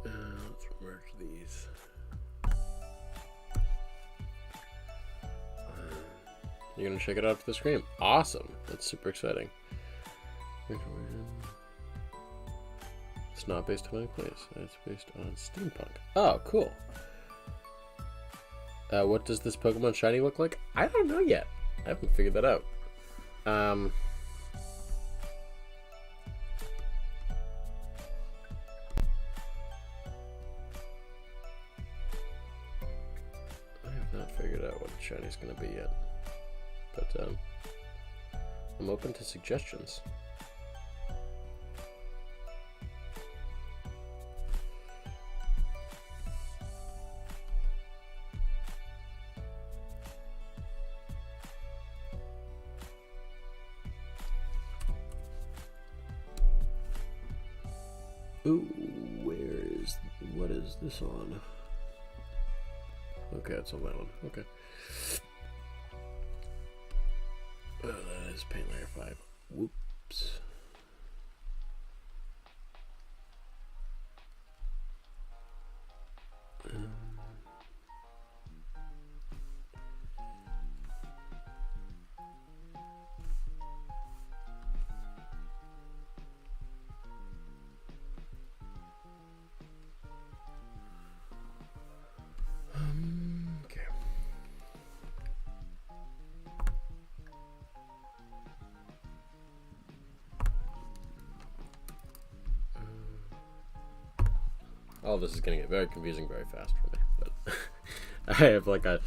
Let's merge these. You're gonna check it out for the screen. Awesome. That's super exciting. It's not based on any place. It's based on steampunk. Oh, cool. What does this Pokemon shiny look like? I don't know yet. I haven't figured that out. I have not figured out what shiny's gonna be yet. But I'm open to suggestions. Ooh, what is this on? Okay, it's on that one. Okay. Oh, that is paint layer 5. Whoops. Okay. All this is going to get very confusing very fast for me, but I have like a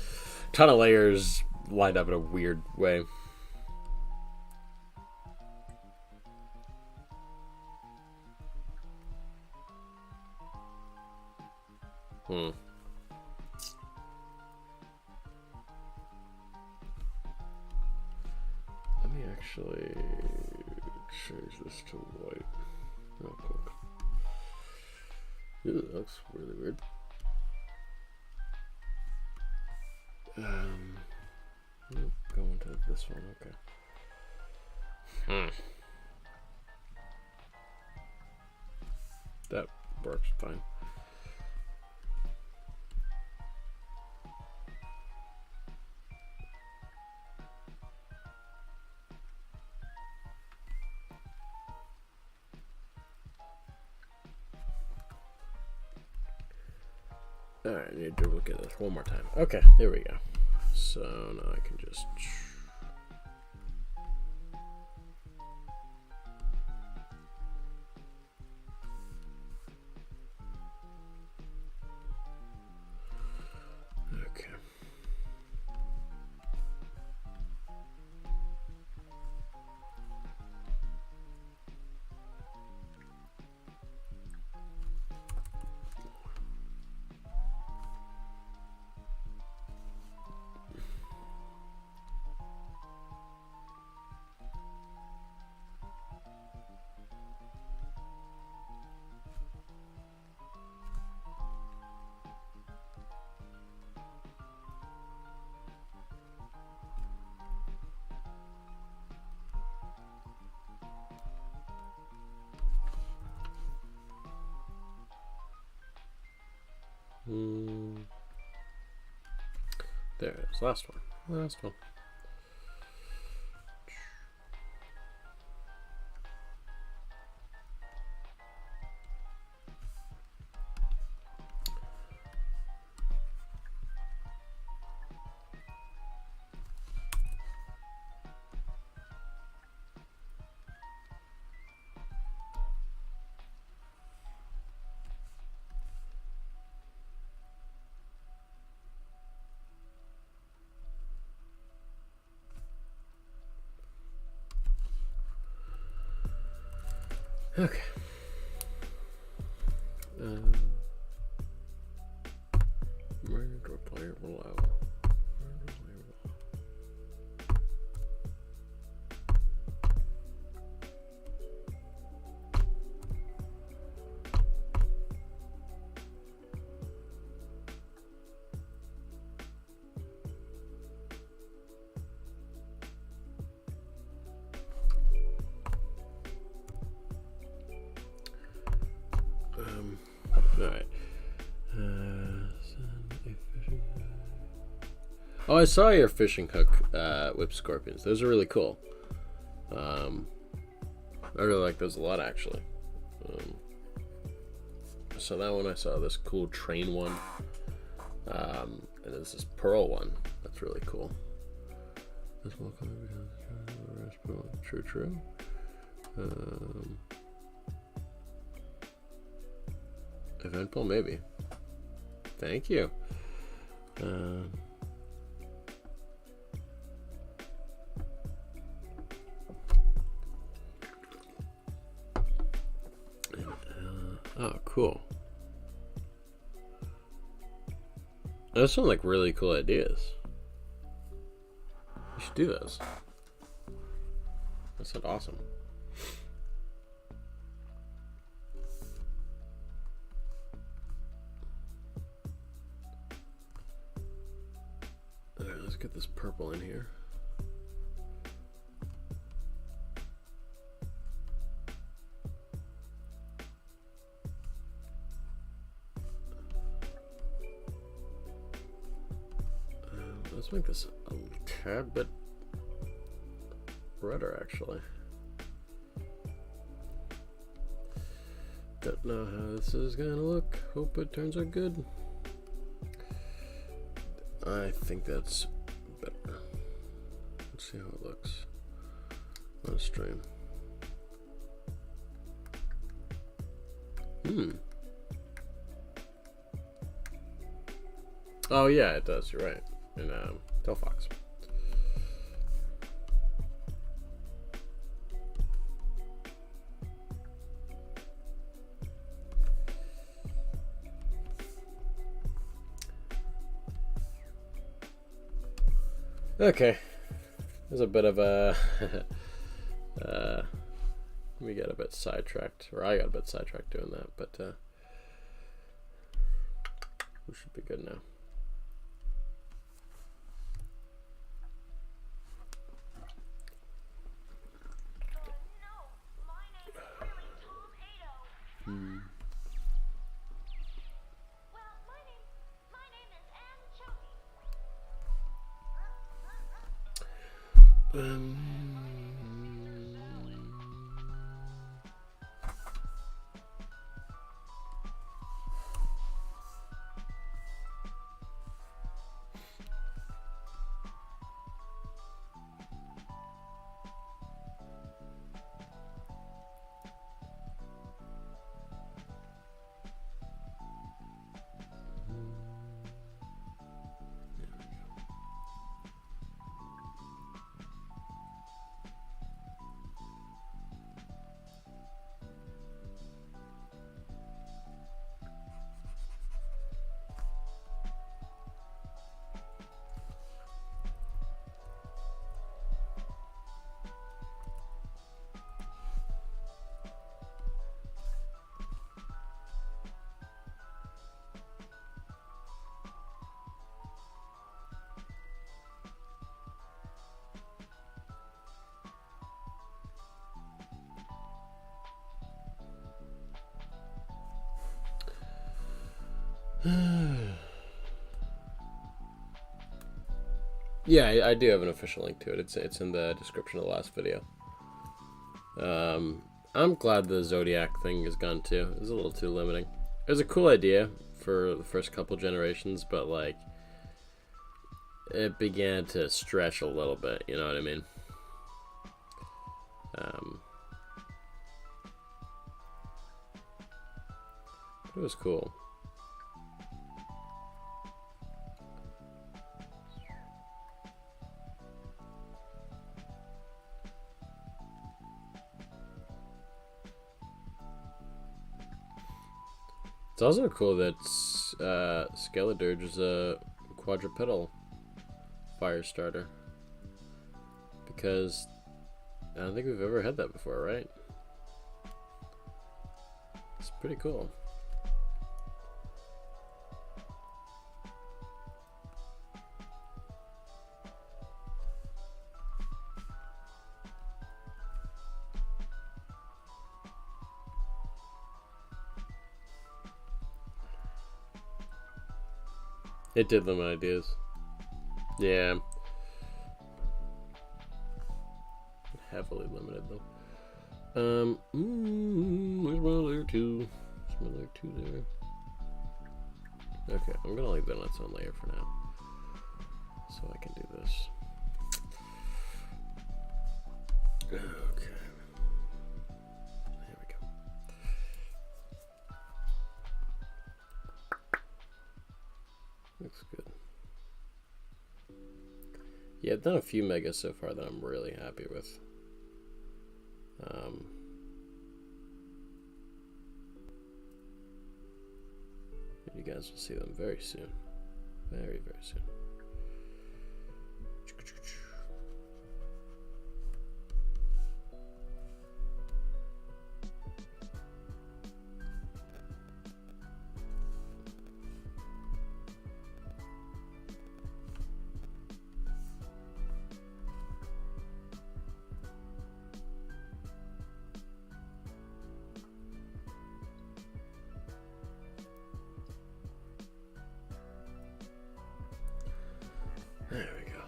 ton of layers lined up in a weird way. Let me actually change this to white real quick. Ew, that looks really weird. Go into this one, okay. That works fine. Alright, I need to look at this one more time. Okay, there we go. So now I can just... Okay. There it is. Last one. Last one. Okay. Where do I play it below? Alright. Oh, I saw your fishing hook whip scorpions. Those are really cool. I really like those a lot, actually. So that one I saw, this cool train one. And there's this pearl one. That's really cool. This one true. Eventful, maybe. Thank you. Oh, cool. Those sound like really cool ideas. You should do those. That sounds awesome. Alright, let's get this purple in here. Let's make this a tad bit redder, actually. Don't know how this is gonna look. Hope it turns out good. I think that's better. Let's see how it looks on stream. Oh yeah, it does. You're right. In Delphox. Okay, there's a bit of a we got a bit sidetracked, or I got a bit sidetracked doing that, but we should be good now. Um, yeah, I do have an official link to it. It's in the description of the last video. I'm glad the Zodiac thing is gone too. It was a little too limiting. It was a cool idea for the first couple generations, but like it began to stretch a little bit, you know what I mean? It was cool. It's also cool that Skeledirge is a quadrupedal fire starter, because I don't think we've ever had that before, right? It's pretty cool. It did limit ideas. Yeah. Heavily limited though. Where's my layer 2? There's my layer 2 there. Okay, I'm gonna leave that on its own layer for now, so I can do this. Okay. There we go. Looks good. Yeah, I've done a few megas so far that I'm really happy with. You guys will see them very soon. Very, very soon. There we go.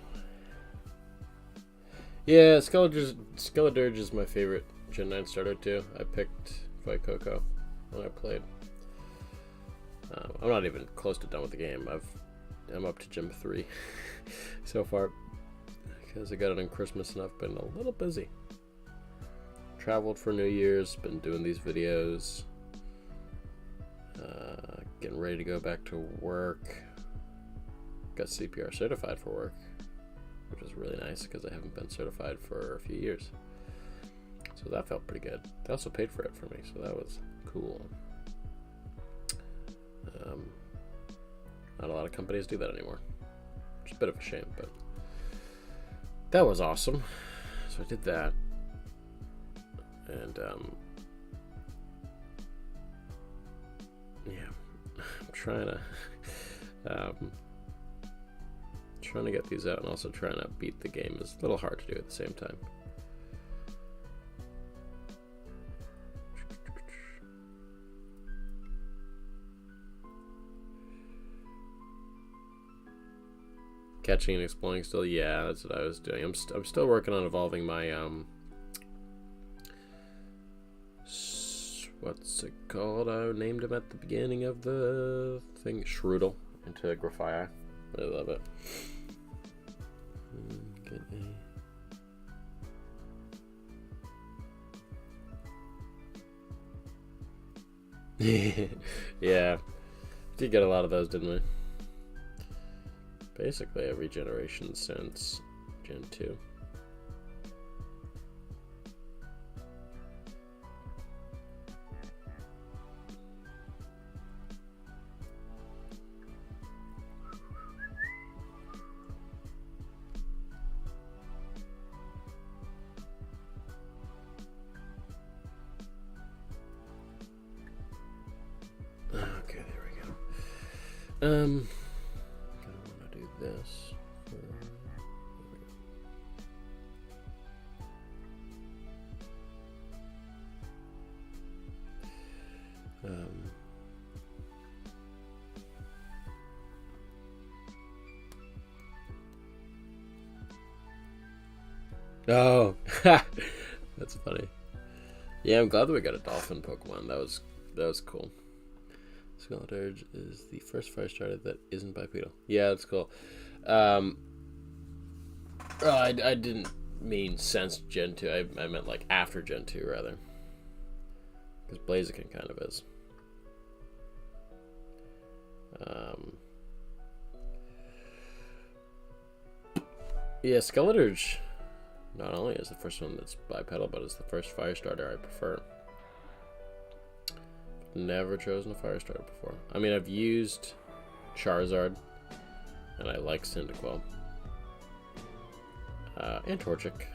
Yeah, Skeledirge is my favorite Gen 9 starter too. I picked Fakemon when I played. I'm not even close to done with the game. I'm up to Gym 3 so far, because I got it on Christmas and I've been a little busy. Traveled for New Year's, been doing these videos, getting ready to go back to work. Got CPR certified for work, which is really nice because I haven't been certified for a few years. So that felt pretty good. They also paid for it for me, so that was cool. Not a lot of companies do that anymore, which is a bit of a shame, but that was awesome. So I did that, and yeah, I'm trying to get these out, and also trying to beat the game is a little hard to do at the same time. Catching and exploring still? Yeah, that's what I was doing. I'm still working on evolving my, what's it called? I named him at the beginning of the thing. Shroodle into Graphia. I love it. Yeah. Did get a lot of those, didn't we? Basically every generation since Gen 2. Okay, there we go. I want to do this. Oh, that's funny. Yeah, I'm glad that we got a dolphin Pokemon. That was cool. Skeleturge is the first fire starter that isn't bipedal. Yeah, that's cool. I didn't mean since Gen 2. I meant like after Gen 2, rather. Because Blaziken kind of is. Yeah, Skeleturge not only is the first one that's bipedal, but it's the first fire starter I prefer. Never chosen a fire starter before. I mean, I've used Charizard, and I like Cyndaquil. And Torchic.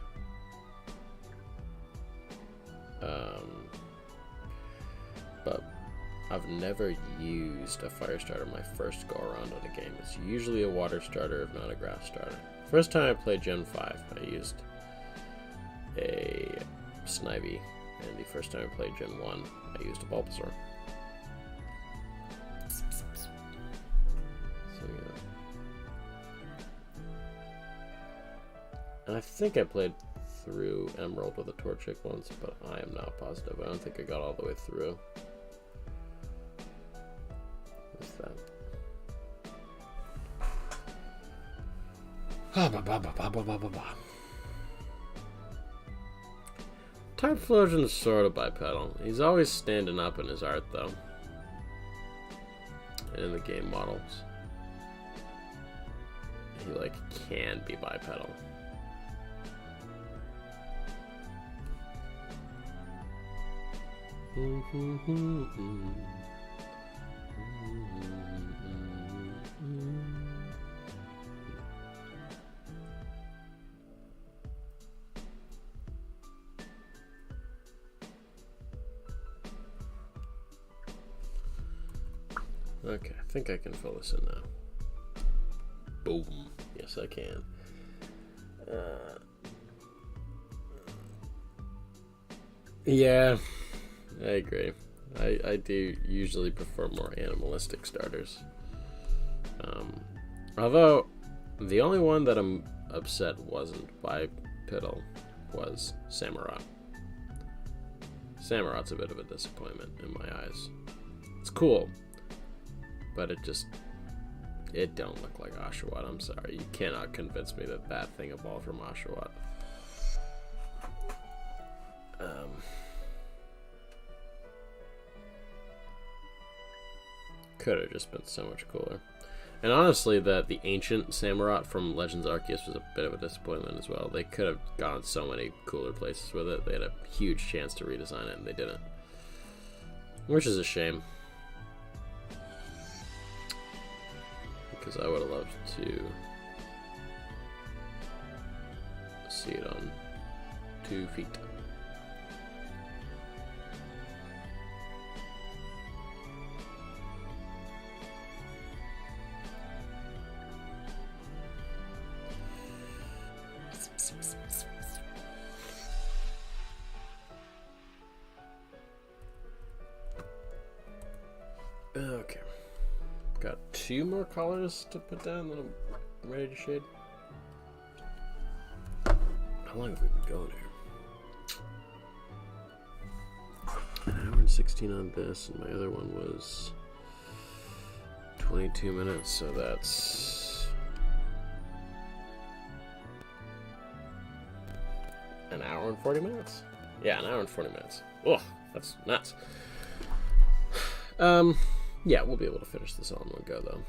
But I've never used a fire starter my first go around on a game. It's usually a water starter, if not a grass starter. First time I played Gen 5, I used a Snivy, and the first time I played Gen 1, I used a Bulbasaur. So, yeah. And I think I played through Emerald with a Torchic once, but I am not positive. I don't think I got all the way through. What's that? Typhlosion's sort of bipedal. He's always standing up in his art, though. And in the game models. He, like, can be bipedal. Okay, I think I can fill this in now. Boom. Yes, I can. Yeah, I agree. I do usually prefer more animalistic starters. Although, the only one that I'm upset wasn't bipedal was Samurott. Samurott's a bit of a disappointment in my eyes. It's cool, but it don't look like Oshawott. I'm sorry. You cannot convince me that that thing evolved from Oshawott. Could have just been so much cooler. And honestly, the ancient Samurott from Legends Arceus was a bit of a disappointment as well. They could have gone so many cooler places with it. They had a huge chance to redesign it, and they didn't. Which is a shame. Because I would have loved to see it on 2 feet. Okay. Got 2 more colors to put down, then I'm ready to shade. How long have we been going here? An hour and 16 on this, and my other one was 22 minutes, so that's an hour and 40 minutes. Yeah, an hour and 40 minutes. Ugh, that's nuts. Yeah, we'll be able to finish this all in one go, though.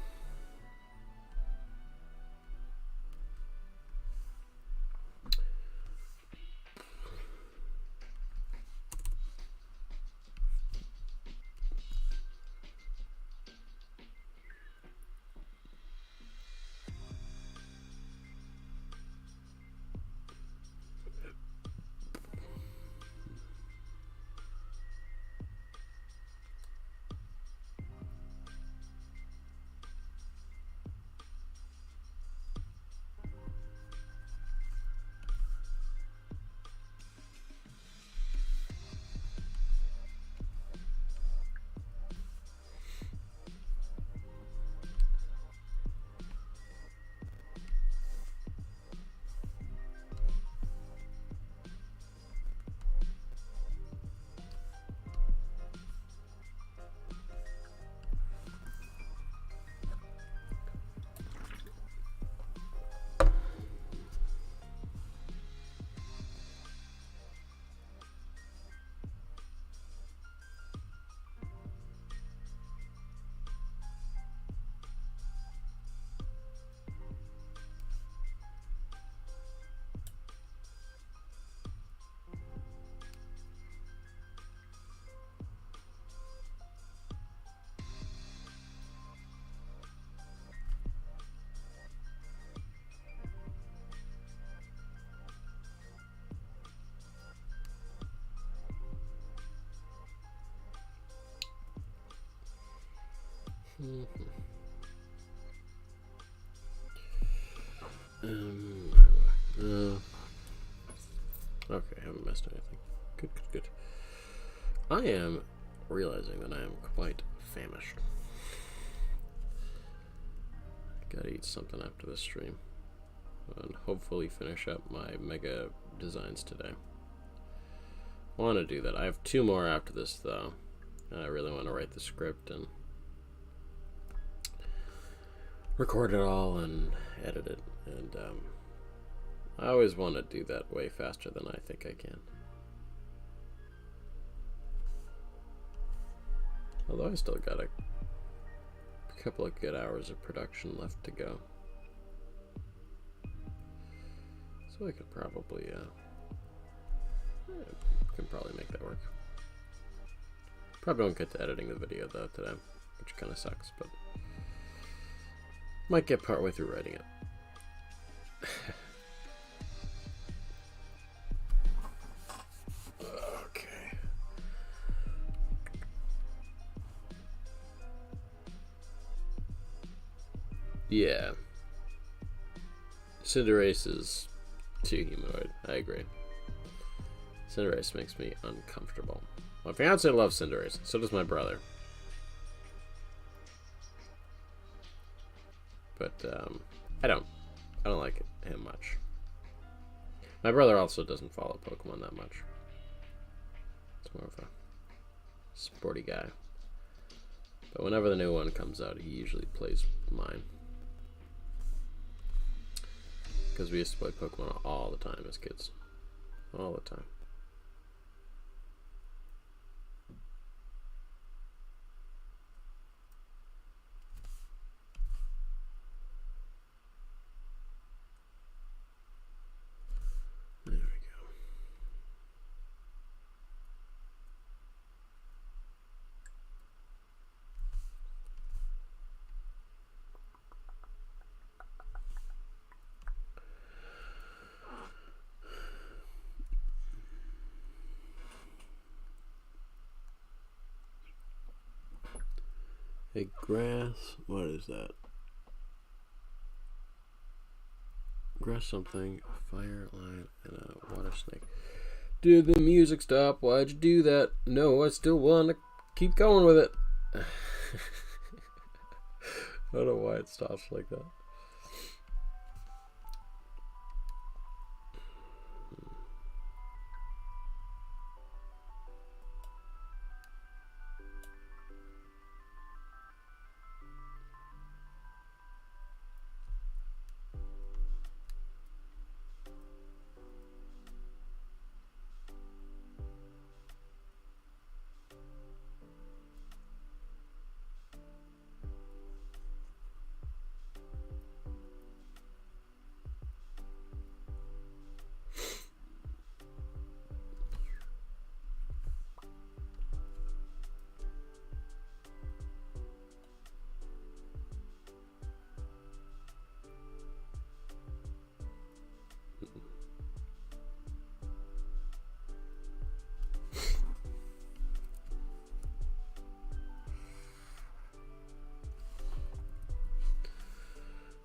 Okay, I haven't missed anything. Good, good, good. I am realizing that I am quite famished. Gotta eat something after this stream. And hopefully finish up my mega designs today. I want to do that. I have 2 more after this, though. And I really want to write the script and record it all and edit it. And I always want to do that way faster than I think I can. Although I still got a couple of good hours of production left to go. So I could probably, can probably make that work. Probably won't get to editing the video though today, which kind of sucks, but might get partway through writing it. Okay. Yeah. Cinderace is too humanoid. I agree. Cinderace makes me uncomfortable. My fiance loves Cinderace. So does my brother. But I don't like him much. My brother also doesn't follow Pokemon that much. It's more of a sporty guy. But whenever the new one comes out, he usually plays mine. Because we used to play Pokemon all the time as kids. All the time. There we go. A grass, what is that? Grass something, a fire line, and a water snake. Did the music stop? Why'd you do that? No, I still want to keep going with it. I don't know why it stops like that.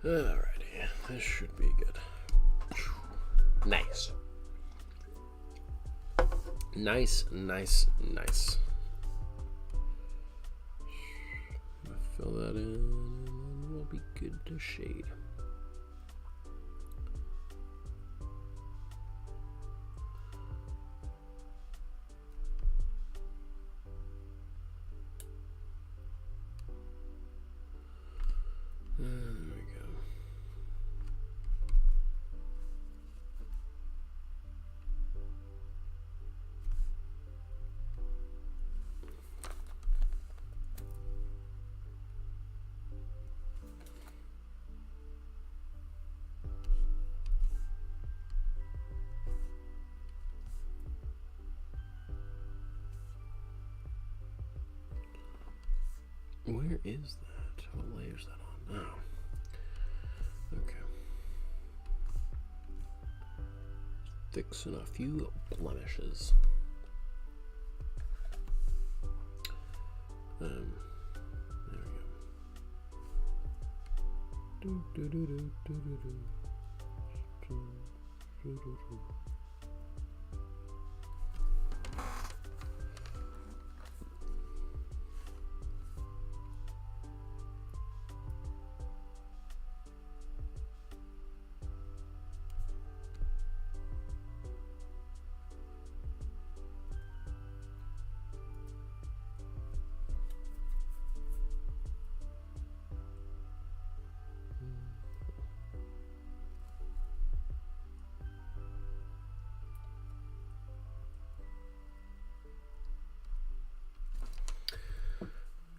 Alrighty, this should be good. Nice. Nice. Fill that in, and then we'll be good to shade. There we go. Where is that? What layer is that on? Oh. Okay. Fixing a few blemishes. There we go.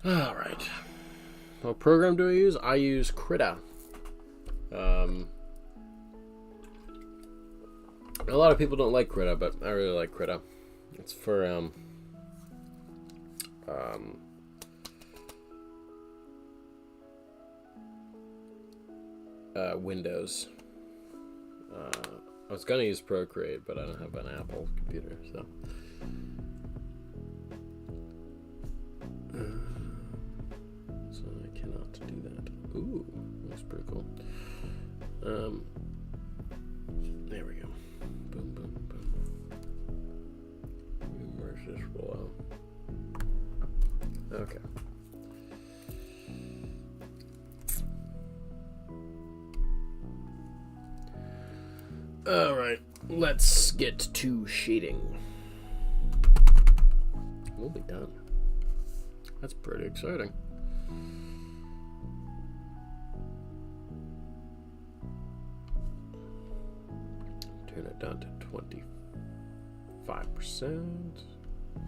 All right. What program do I use? I use Krita. A lot of people don't like Krita, but I really like Krita. It's for Windows. I was gonna use Procreate, but I don't have an Apple computer, so. So I cannot do that. Ooh, that's pretty cool. There we go. Boom, boom, boom. Where's this roll out? Okay. All right, let's get to shading. We'll be done. That's pretty exciting. Turn it down to 25%.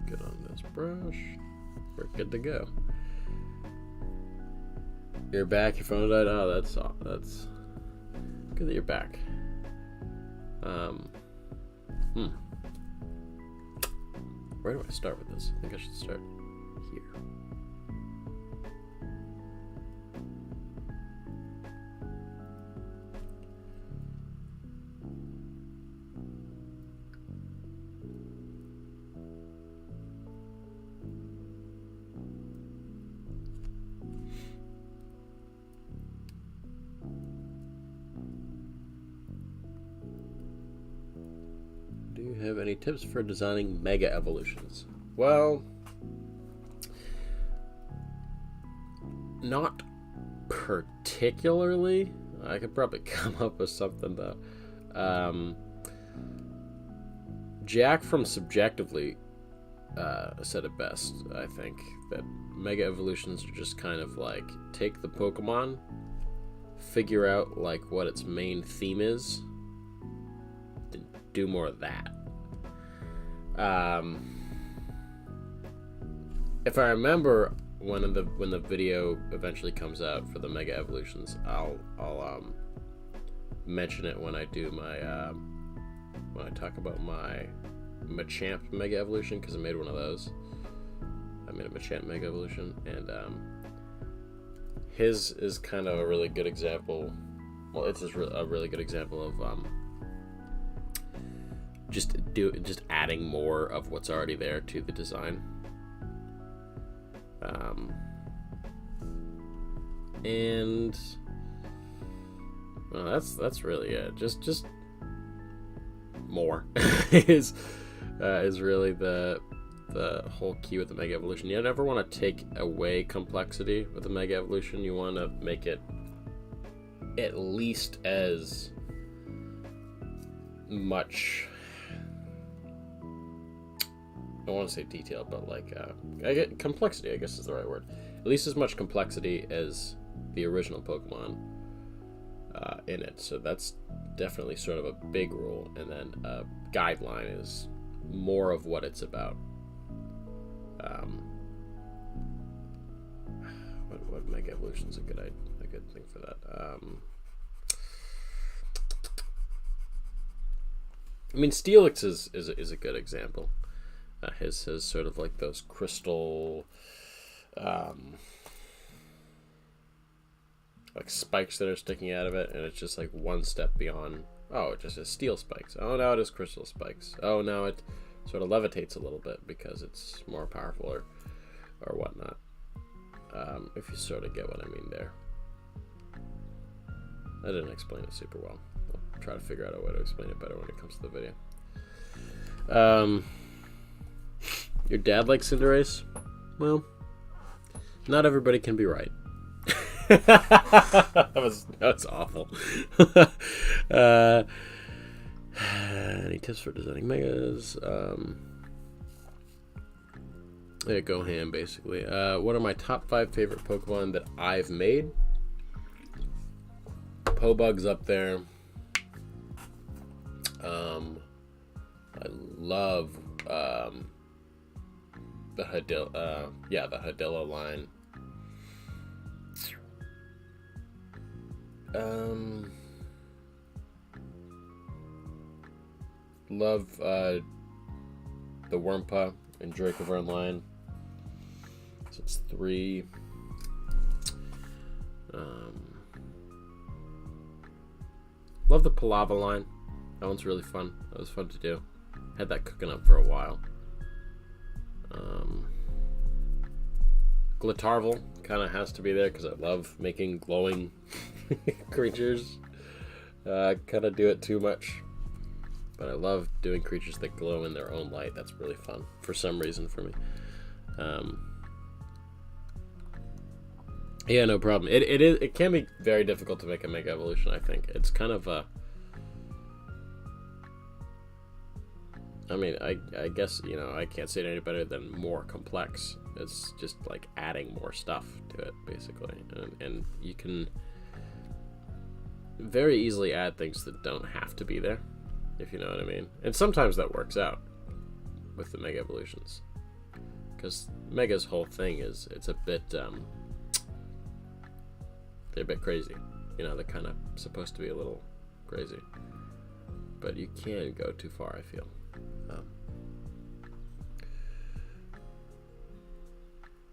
Get on this brush. We're good to go. You're back. Your phone died. Oh, that's good that you're back. Where do I start with this? I think I should start here. Do you have any tips for designing mega evolutions? Well, not particularly. I could probably come up with something though. Jack from Subjectively said it best, I think, that mega evolutions are just kind of like take the Pokemon, figure out like what its main theme is, and do more of that. If I remember when the video eventually comes out for the mega evolutions, I'll mention it when I do my when I talk about my Machamp mega evolution, because I made one of those. I made a Machamp mega evolution, and his is kind of a really good example. Well, it's just a really good example of just adding more of what's already there to the design. And Well, that's really it. Just more is really the whole key with the Mega Evolution. You never want to take away complexity with the Mega Evolution. You want to make it at least as much, I don't want to say detailed, but like complexity, I guess is the right word. At least as much complexity as the original Pokemon in it. So that's definitely sort of a big rule. And then a guideline is more of what it's about. What Mega Evolution is a good thing for that. I mean, Steelix is a good example. His sort of like those crystal, like spikes that are sticking out of it, and it's just like one step beyond. Oh, it just has steel spikes. Oh, now it has crystal spikes. Oh, now it sort of levitates a little bit because it's more powerful or whatnot. If you sort of get what I mean there. I didn't explain it super well. I'll try to figure out a way to explain it better when it comes to the video. Your dad likes Cinderace? Well, not everybody can be right. that was awful. Any tips for designing megas? Go ham, basically. What are my top 5 favorite Pokemon that I've made? Uebug's up there. I love the Hadilla line. Love the Wurmpa and Dracovern line. So it's 3. Love the Palava line. That one's really fun. That was fun to do. Had that cooking up for a while. Glittarvel kind of has to be there because I love making glowing creatures. Kind of do it too much. But I love doing creatures that glow in their own light. That's really fun for some reason for me. Yeah, no problem. It can be very difficult to make a Mega Evolution, I think. It's kind of a... I mean, I guess, you know, I can't say it any better than more complex. It's just like adding more stuff to it, basically. And you can very easily add things that don't have to be there, if you know what I mean. And sometimes that works out with the Mega Evolutions. Because Mega's whole thing is, it's a bit, they're a bit crazy. You know, they're kind of supposed to be a little crazy. But you can't go too far, I feel.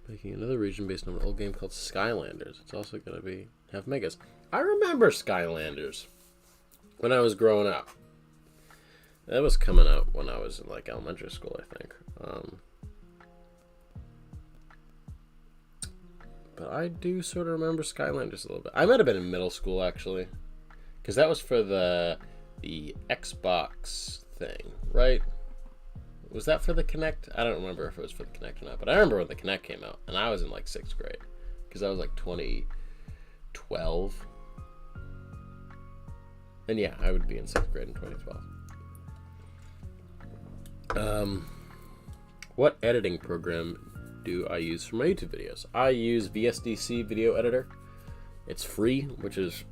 Making another region based on an old game called Skylanders. It's also going to have megas. I remember Skylanders when I was growing up. That was coming out when I was in like elementary school, I think. But I do sort of remember Skylanders a little bit. I might have been in middle school, actually. Because that was for the Xbox thing, right? Was that for the Kinect? I don't remember if it was for the Kinect or not. But I remember when the Kinect came out. And I was in like 6th grade. Because that was like 2012. And yeah, I would be in 6th grade in 2012. What editing program do I use for my YouTube videos? I use VSDC Video Editor. It's free, which is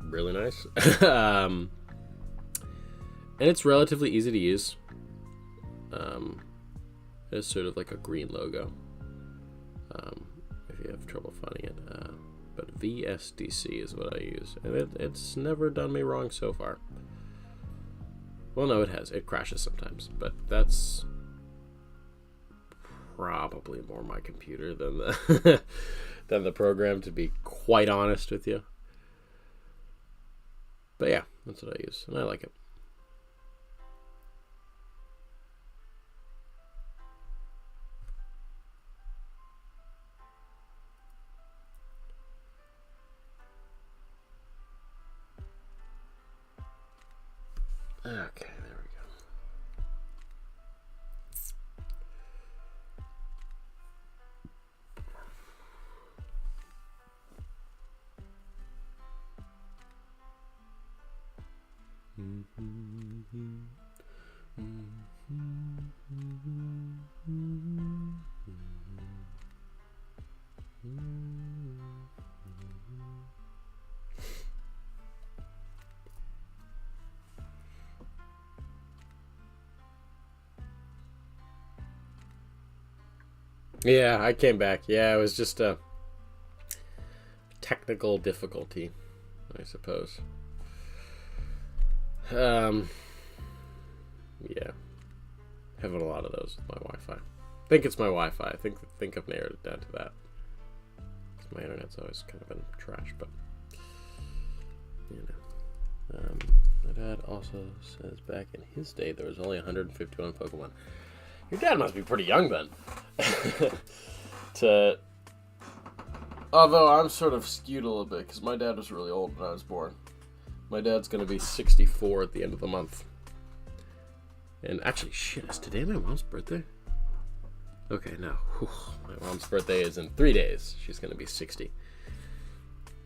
really nice. And it's relatively easy to use. It's sort of like a green logo. If you have trouble finding it. But VSDC is what I use. And it's never done me wrong so far. Well, no, it has. It crashes sometimes. But that's probably more my computer than the than the program, to be quite honest with you. But yeah, that's what I use, and I like it. Okay, there we go. Yeah, I came back. Yeah, it was just a technical difficulty, I suppose. Yeah, having a lot of those with my Wi-Fi. I think it's my Wi-Fi. I think I've narrowed it down to that. My internet's always kind of been trash, but you know. My dad also says back in his day there was only 151 Pokemon. Your dad must be pretty young then. Although I'm sort of skewed a little bit because my dad was really old when I was born. My dad's gonna be 64 at the end of the month. And actually, shit, is today my mom's birthday? Okay, no. Whew. My mom's birthday is in 3 days. She's gonna be 60.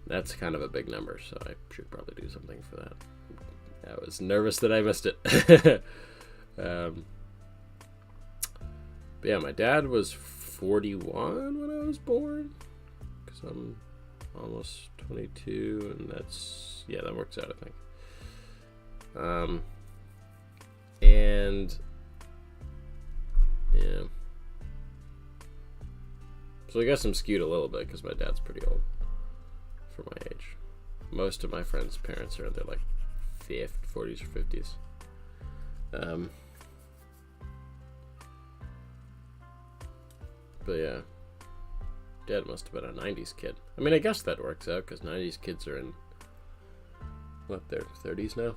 That's kind of a big number, so I should probably do something for that. I was nervous that I missed it. But yeah, my dad was 41 when I was born. Because I'm almost 22, and that's... yeah, that works out, I think. And... yeah. So I guess I'm skewed a little bit, because my dad's pretty old for my age. Most of my friends' parents are in their, like, 40s or 50s. But yeah, Dad must have been a 90s kid. I mean, I guess that works out, because 90s kids are in, what, their 30s now?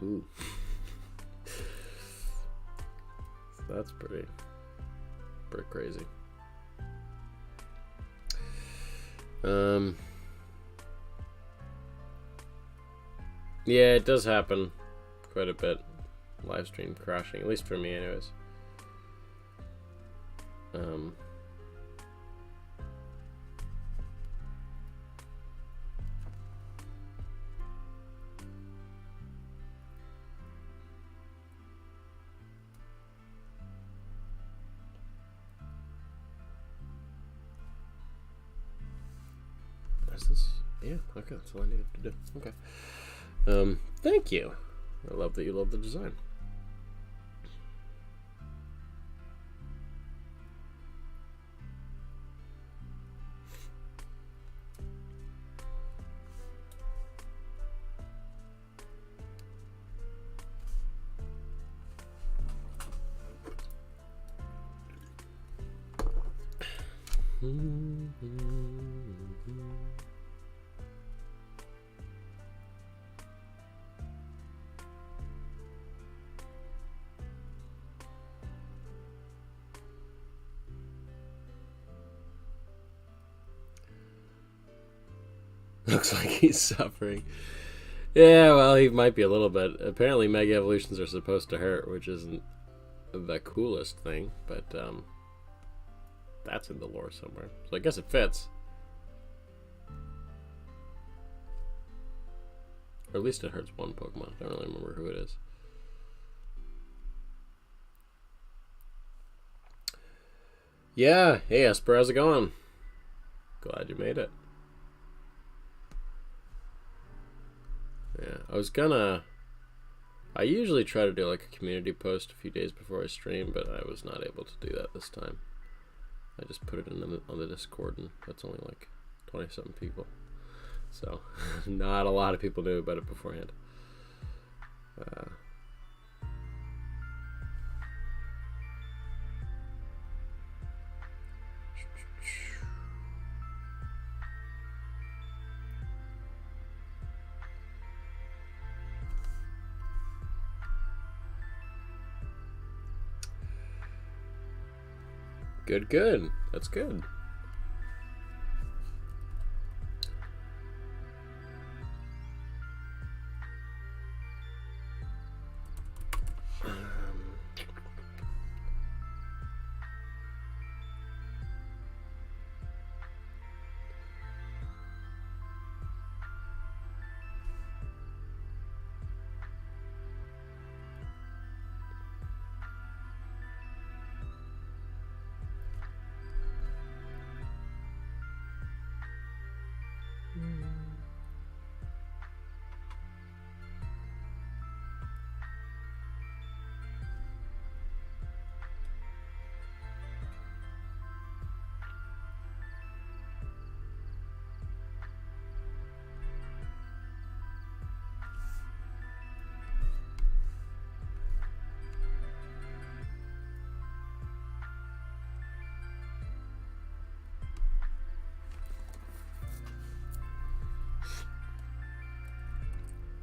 Ooh. So that's pretty crazy. Yeah, it does happen quite a bit. Live stream crashing, at least for me anyways. Is this? Yeah, okay, that's all I needed to do. Okay. Thank you. I love that you love the design. Looks like he's suffering. Yeah, well, he might be a little bit. Apparently, Mega Evolutions are supposed to hurt, which isn't the coolest thing, but that's in the lore somewhere. So I guess it fits. Or at least it hurts one Pokemon. I don't really remember who it is. Yeah, hey Esper, how's it going? Glad you made it. Yeah, I usually try to do like a community post a few days before I stream, but I was not able to do that this time. I just put it on the Discord, and that's only like 20-something people. So, not a lot of people knew about it beforehand. Good. That's good.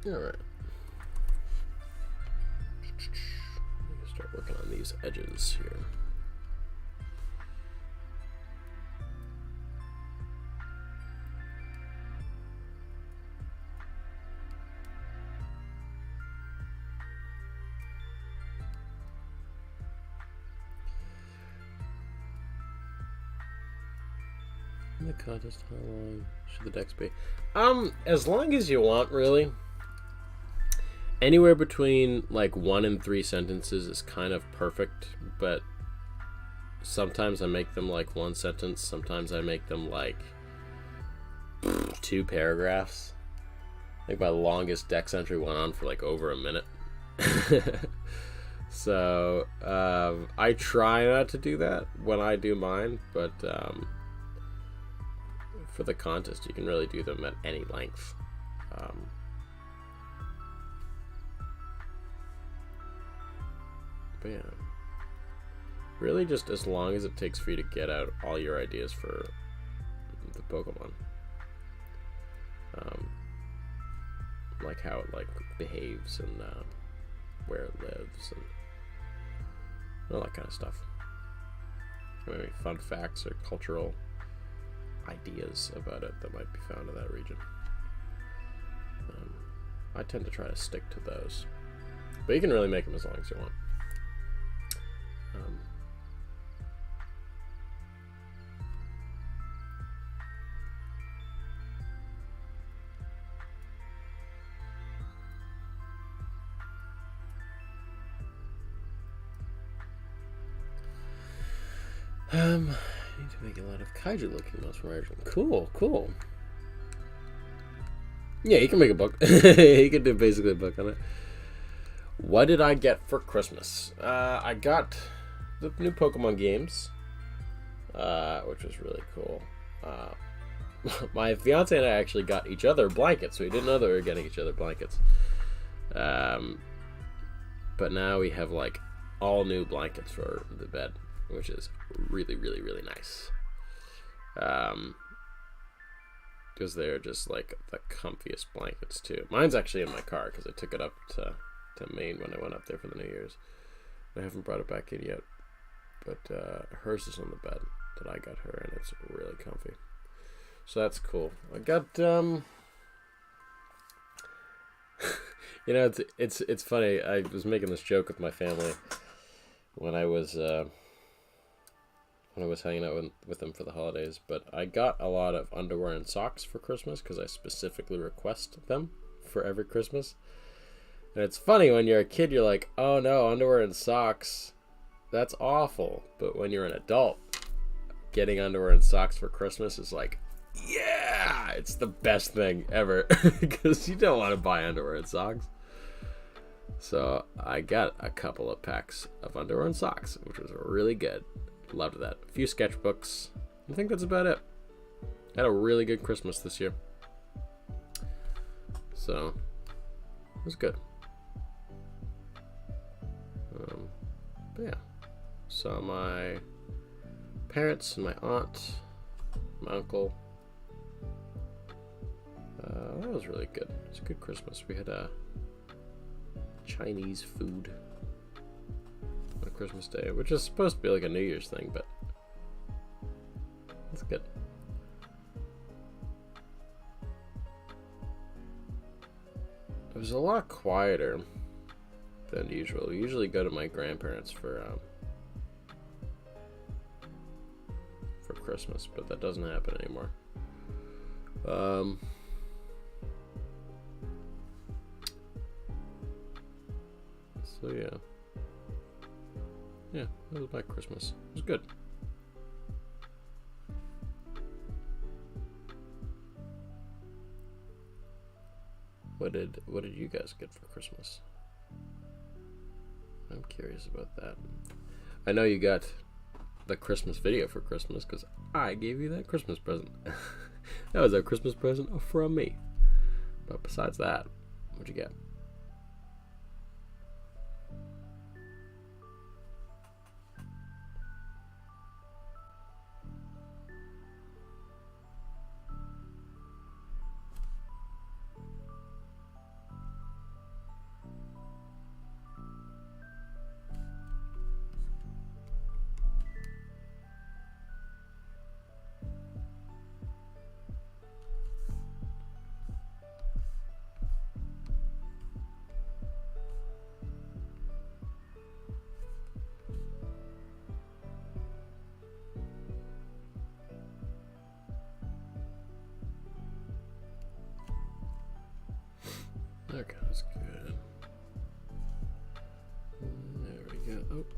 Alright. Start working on these edges here. In the contest, how long should the decks be? As long as you want, really. Anywhere between like 1 and 3 sentences is kind of perfect, but sometimes I make them like 1 sentence, sometimes I make them like 2 paragraphs. I think my longest dex entry went on for like over a minute. So I try not to do that when I do mine, but for the contest you can really do them at any length. But yeah, really just as long as it takes for you to get out all your ideas for the Pokemon. Like how it like behaves and where it lives and all that kind of stuff. Maybe fun facts or cultural ideas about it that might be found in that region. I tend to try to stick to those, but you can really make them as long as you want. I need to make a lot of kaiju looking ones from Arjun. Cool, cool. Yeah, you can make a book. You can do basically a book on it. What did I get for Christmas? I got the new Pokemon games, which was really cool. My fiance and I actually got each other blankets. We didn't know that we were getting each other blankets. But now we have like all new blankets for the bed, which is really, really, really nice. Because they're just like the comfiest blankets too. Mine's actually in my car because I took it up to Maine when I went up there for the New Year's. I haven't brought it back in yet, but hers is on the bed that I got her, and it's really comfy. So that's cool. I got you know, it's funny. I was making this joke with my family when I was hanging out with them for the holidays, but I got a lot of underwear and socks for Christmas because I specifically request them for every Christmas. And it's funny, when you're a kid, you're like, oh no, underwear and socks, that's awful. But when you're an adult, getting underwear and socks for Christmas is like, yeah, it's the best thing ever. Because you don't want to buy underwear and socks. So I got a couple of packs of underwear and socks, which was really good. Loved that. A few sketchbooks. I think that's about it. Had a really good Christmas this year. So it was good. But yeah. Saw my parents and my aunt, my uncle. That was really good. It was a good Christmas. We had Chinese food on Christmas Day, which is supposed to be like a New Year's thing, but it's good. It was a lot quieter than usual. We usually go to my grandparents for Christmas, but that doesn't happen anymore. So yeah, that was my Christmas. It was good. What did you guys get for Christmas? I'm curious about that. I know you got the Christmas video for Christmas because I gave you that Christmas present. That was a Christmas present from me. But besides that, what'd you get?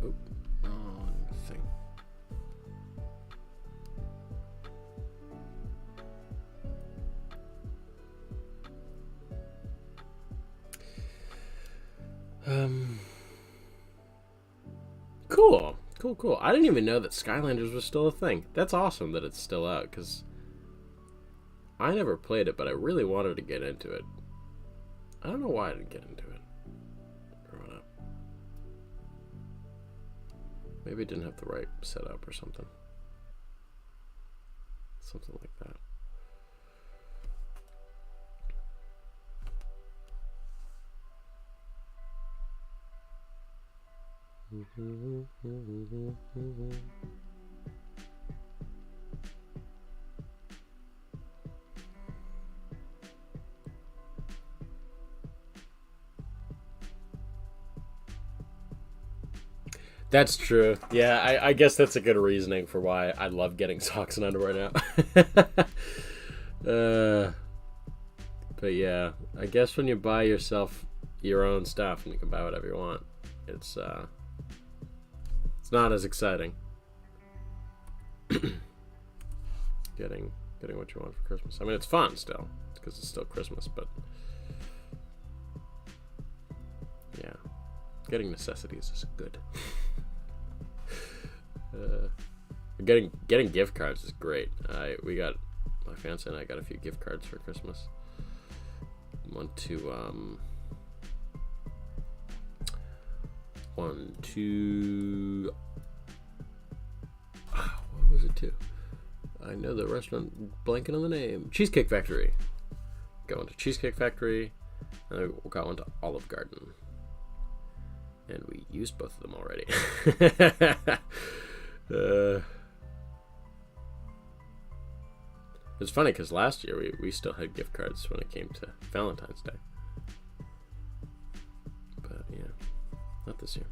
Oh, wrong thing. Cool. Cool. I didn't even know that Skylanders was still a thing. That's awesome that it's still out, because I never played it, but I really wanted to get into it. I don't know why I didn't get into it growing up. Maybe it didn't have the right setup or something. Something like that. That's true. Yeah, I guess that's a good reasoning for why I love getting socks and underwear now. But yeah, I guess when you buy yourself your own stuff and you can buy whatever you want, it's not as exciting. getting what you want for Christmas. I mean, it's fun still because it's still Christmas, but yeah, getting necessities is good. Getting gift cards is great. My fiance and I got a few gift cards for Christmas. One to what was it to? I know the restaurant, blanking on the name. Cheesecake Factory. Going to Cheesecake Factory, and I got one to Olive Garden. And we used both of them already. It's funny because last year we still had gift cards when it came to Valentine's Day. But yeah, not this year.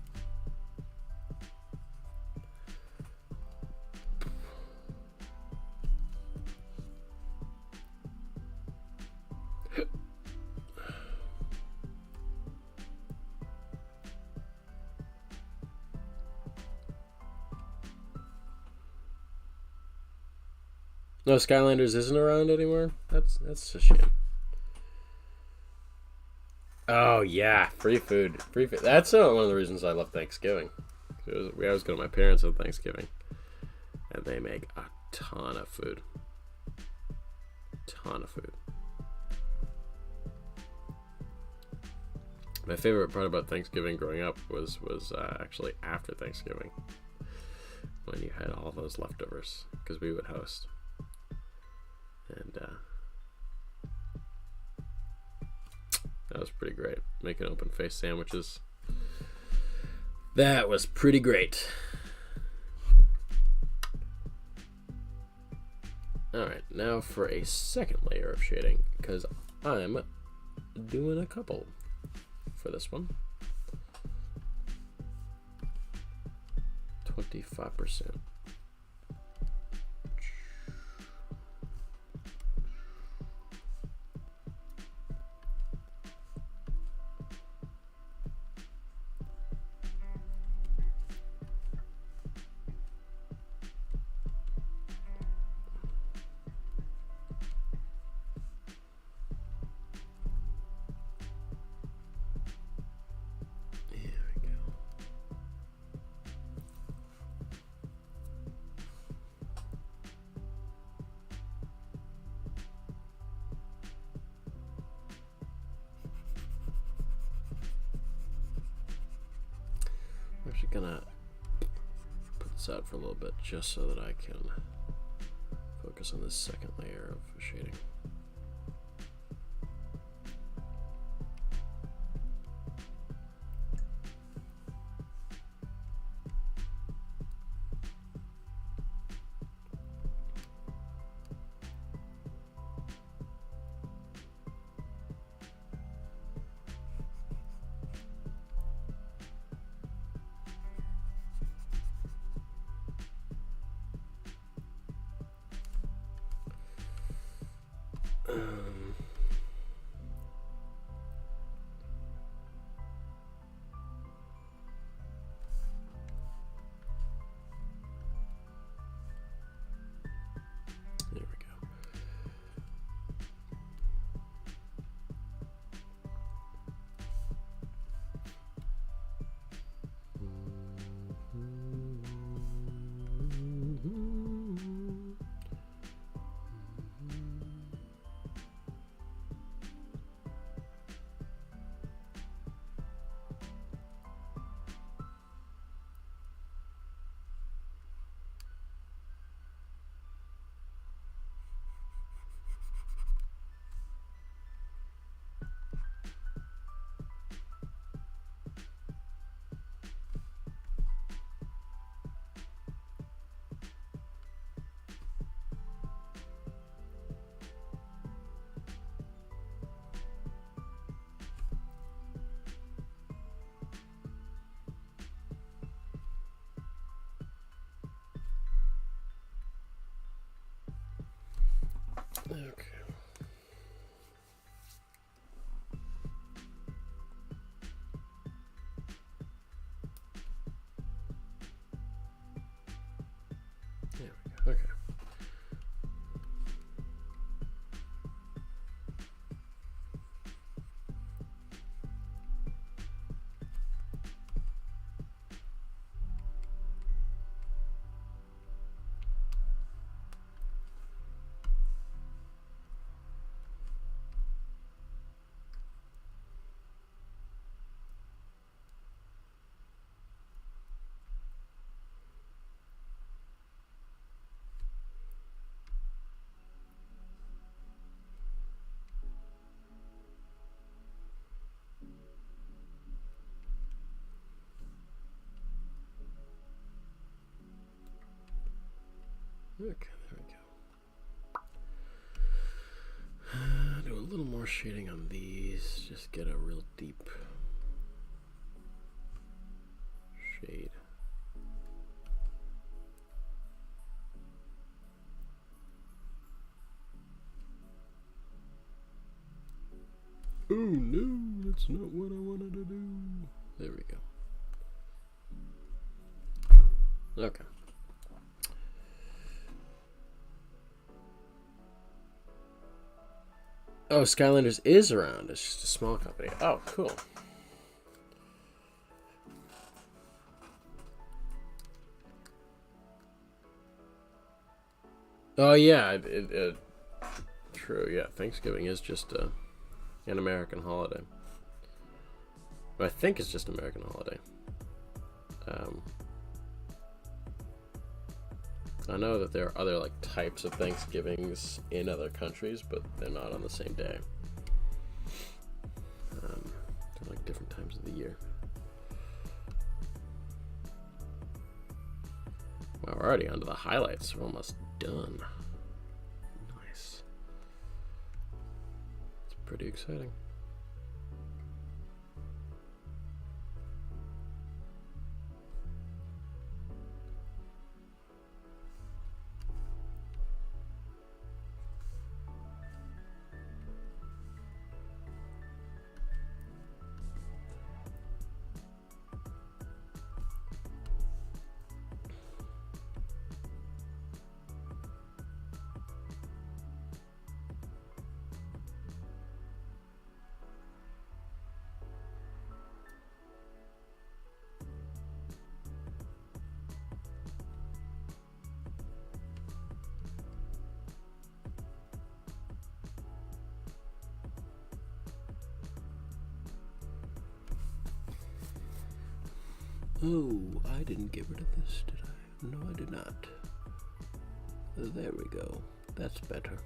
No, Skylanders isn't around anymore? That's a shame. Oh, yeah. Free food. That's one of the reasons I love Thanksgiving. We always go to my parents on Thanksgiving. And they make a ton of food. My favorite part about Thanksgiving growing up was actually after Thanksgiving. When you had all those leftovers. Because we would host. And that was pretty great. Making open face sandwiches. That was pretty great. Alright, now for a second layer of shading, because I'm doing a couple for this one. 25%. I'm actually gonna put this out for a little bit just so that I can focus on this second layer of shading. Okay. Okay, there we go. Do a little more shading on these. Just get a real deep shade. Oh no, that's not what I wanted to do. There we go. Okay. Oh, Skylanders is around. It's just a small company. Oh, cool. Oh, yeah. True, yeah. Thanksgiving is just an American holiday. I think it's just an American holiday. I know that there are other like types of Thanksgivings in other countries, but they're not on the same day. They're like different times of the year. Wow, we're already onto the highlights. We're almost done. Nice. It's pretty exciting. Oh, I didn't get rid of this, did I? No, I did not. There we go. That's better.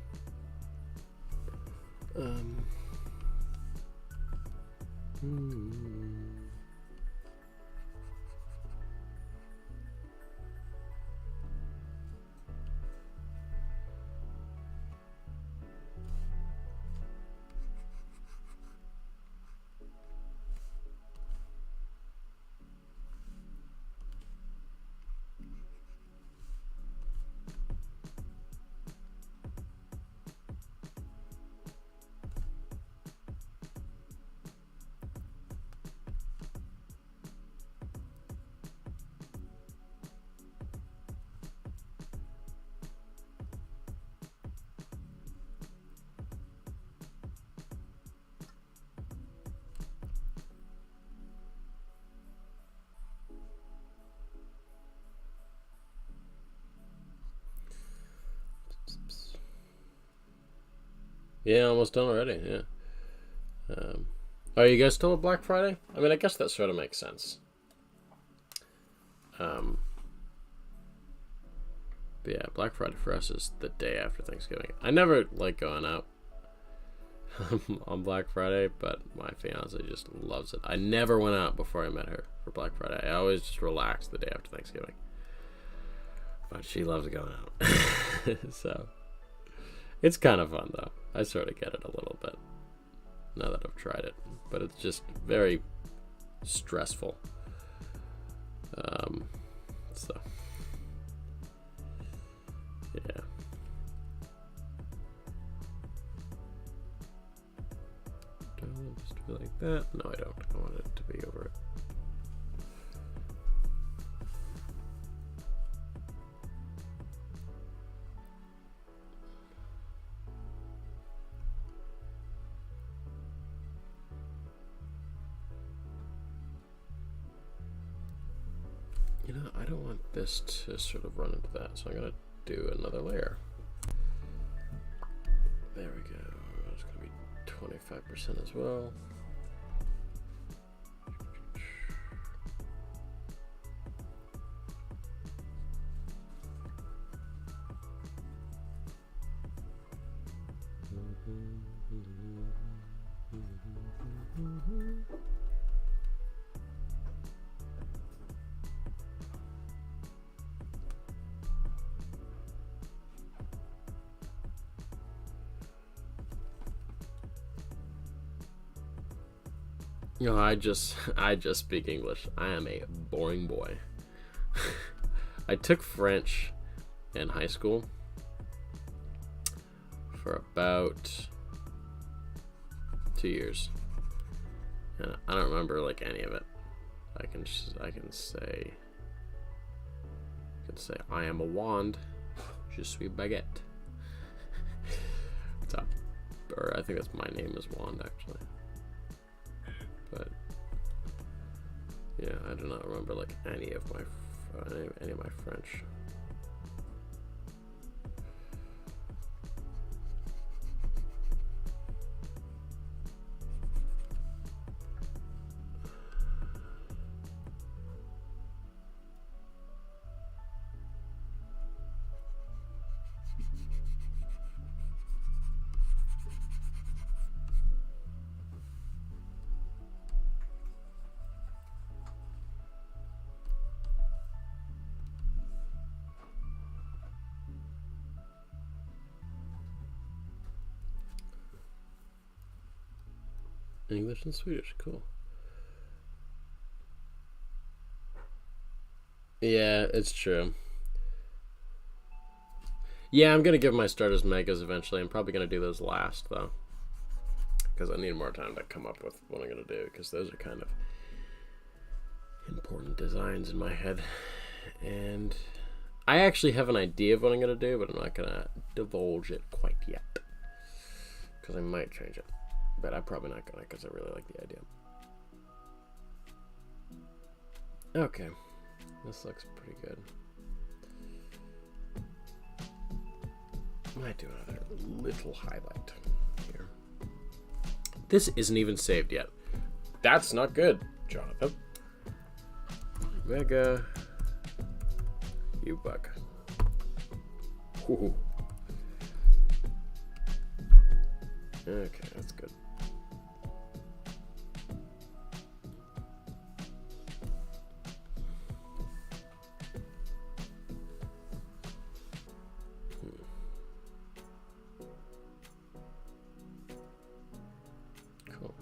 Yeah, almost done already, yeah. Are you guys still at Black Friday? I mean, I guess that sort of makes sense. But yeah, Black Friday for us is the day after Thanksgiving. I never like going out on Black Friday, but my fiance just loves it. I never went out before I met her for Black Friday. I always just relaxed the day after Thanksgiving. But she loves going out. So it's kind of fun, though. I sort of get it a little bit now that I've tried it. But it's just very stressful. So, yeah. Do I want this to be like that? No, I don't. I want it to be over it. You know, I don't want this to sort of run into that, so I'm gonna do another layer. There we go. It's gonna be 25% as well. You know, I just speak English. I am a boring boy. I took French in high school for about 2 years, and I don't remember like any of it. I can say I am a wand. Je suis baguette. Or I think that's my name is Wand actually. But yeah, I do not remember like any of my French. English and Swedish, cool. Yeah, it's true. Yeah, I'm gonna give my starters megas eventually. I'm probably gonna do those last though, because I need more time to come up with what I'm gonna do, because those are kind of important designs in my head. And I actually have an idea of what I'm gonna do, but I'm not gonna divulge it quite yet, because I might change it. But I'm probably not gonna, because I really like the idea. Okay, this looks pretty good. I might do another little highlight here. This isn't even saved yet. That's not good, Jonathan. Mega Uebug. Ooh. Okay, that's good. Cool.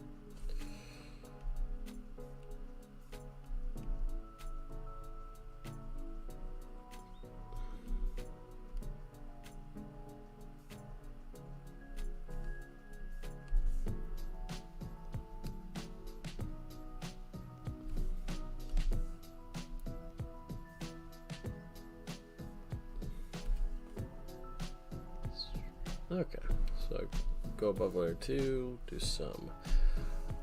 Okay, so go above layer 2, do some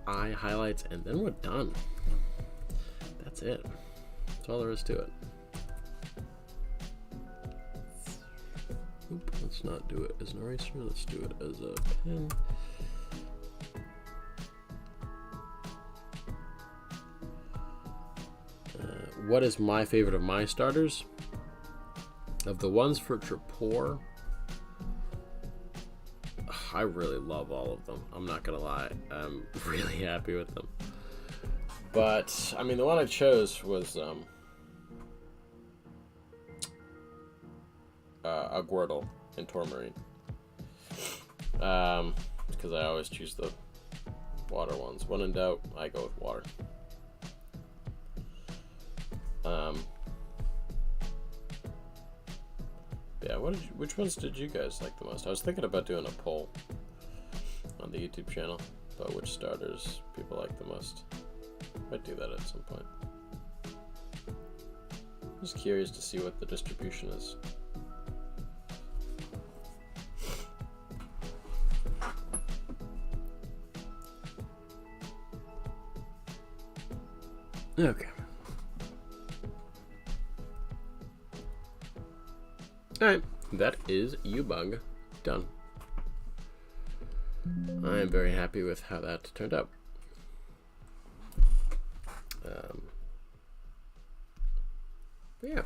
eye highlights, and then we're done. That's it. That's all there is to it. Oop, let's not do it as an eraser, let's do it as a pen. What is my favorite of my starters? Of the ones for Trapor, I really love all of them. I'm not gonna lie. I'm really happy with them. But, I mean, the one I chose was Aguerdal in Tourmaline. Because I always choose the water ones. When in doubt, I go with water. Yeah, which ones did you guys like the most? I was thinking about doing a poll on the YouTube channel about which starters people like the most. Might do that at some point. Just curious to see what the distribution is. Okay. Alright, that is Uebug done. I am very happy with how that turned out. Yeah.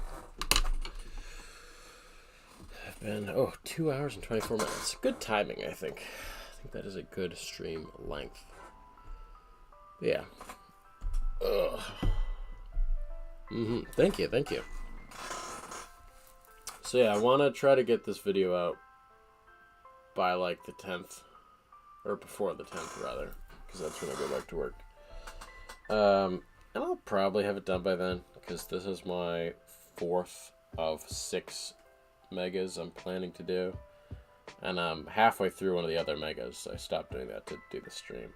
I've been 2 hours and 24 minutes. Good timing, I think. I think that is a good stream length. Yeah. Ugh. Thank you. So yeah, I want to try to get this video out by like the 10th, or before the 10th rather, because that's when I go back to work. And I'll probably have it done by then, because this is my 4th of 6 megas I'm planning to do, and I'm halfway through one of the other megas. So I stopped doing that to do the stream.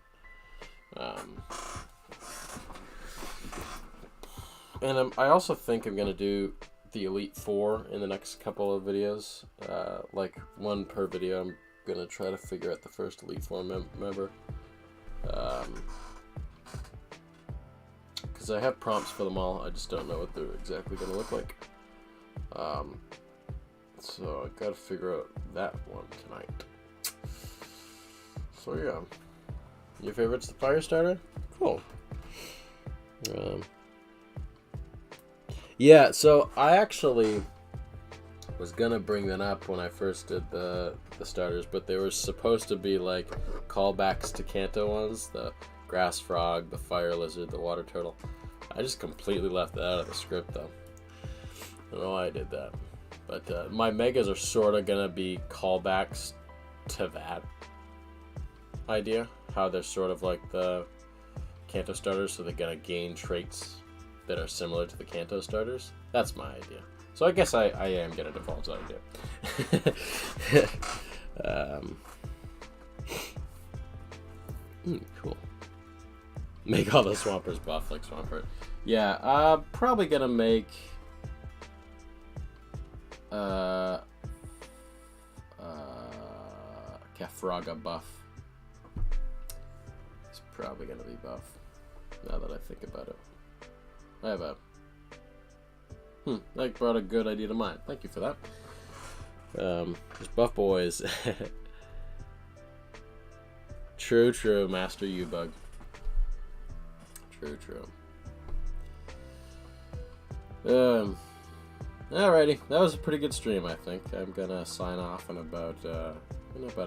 And I also think I'm gonna do the Elite Four in the next couple of videos, like one per video. I'm gonna try to figure out the first Elite Four member, because I have prompts for them all. I just don't know what they're exactly gonna look like. So I gotta figure out that one tonight. So yeah, your favorite's the Firestarter? Cool. Yeah, so I actually was gonna bring that up when I first did the starters, but they were supposed to be like callbacks to Kanto ones, the grass frog, the fire lizard, the water turtle. I just completely left that out of the script though. I don't know why I did that. But my megas are sort of gonna be callbacks to that idea, how they're sort of like the Kanto starters, so they're gonna gain traits that are similar to the Kanto starters. That's my idea. So I guess I am gonna default to that idea. Cool. Make all the Swampers buff like Swampert. Yeah, probably gonna make Kefraga buff. It's probably gonna be buff, now that I think about it. I have a that brought a good idea to mind. Thank you for that. There's buff boys. True, Master Uebug. True. Alrighty, that was a pretty good stream, I think. I'm gonna sign off in about a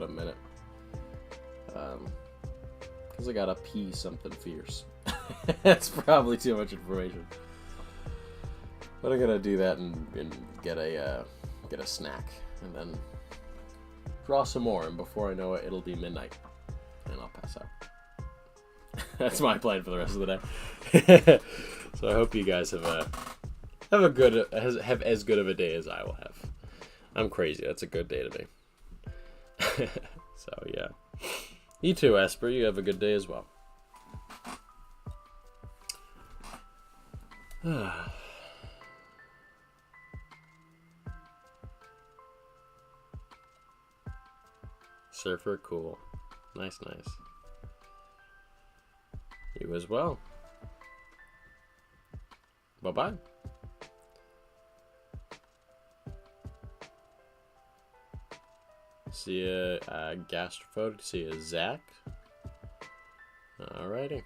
minute. Because I gotta pee something fierce. That's probably too much information. But I'm gonna do that and get a snack, and then draw some more, and before I know it, it'll be midnight, and I'll pass out. That's my plan for the rest of the day. So I hope you guys have as good of a day as I will have. I'm crazy. That's a good day to me. So yeah, you too, Esper. You have a good day as well. Surfer, cool. Nice. You as well. Bye-bye. See ya, Gastrophobe. See ya, Zach. Alrighty.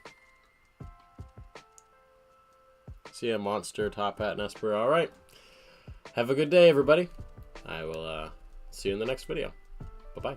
See ya, Monster, Top Hat, and Esper. Alright. Have a good day, everybody. I will see you in the next video. Bye-bye.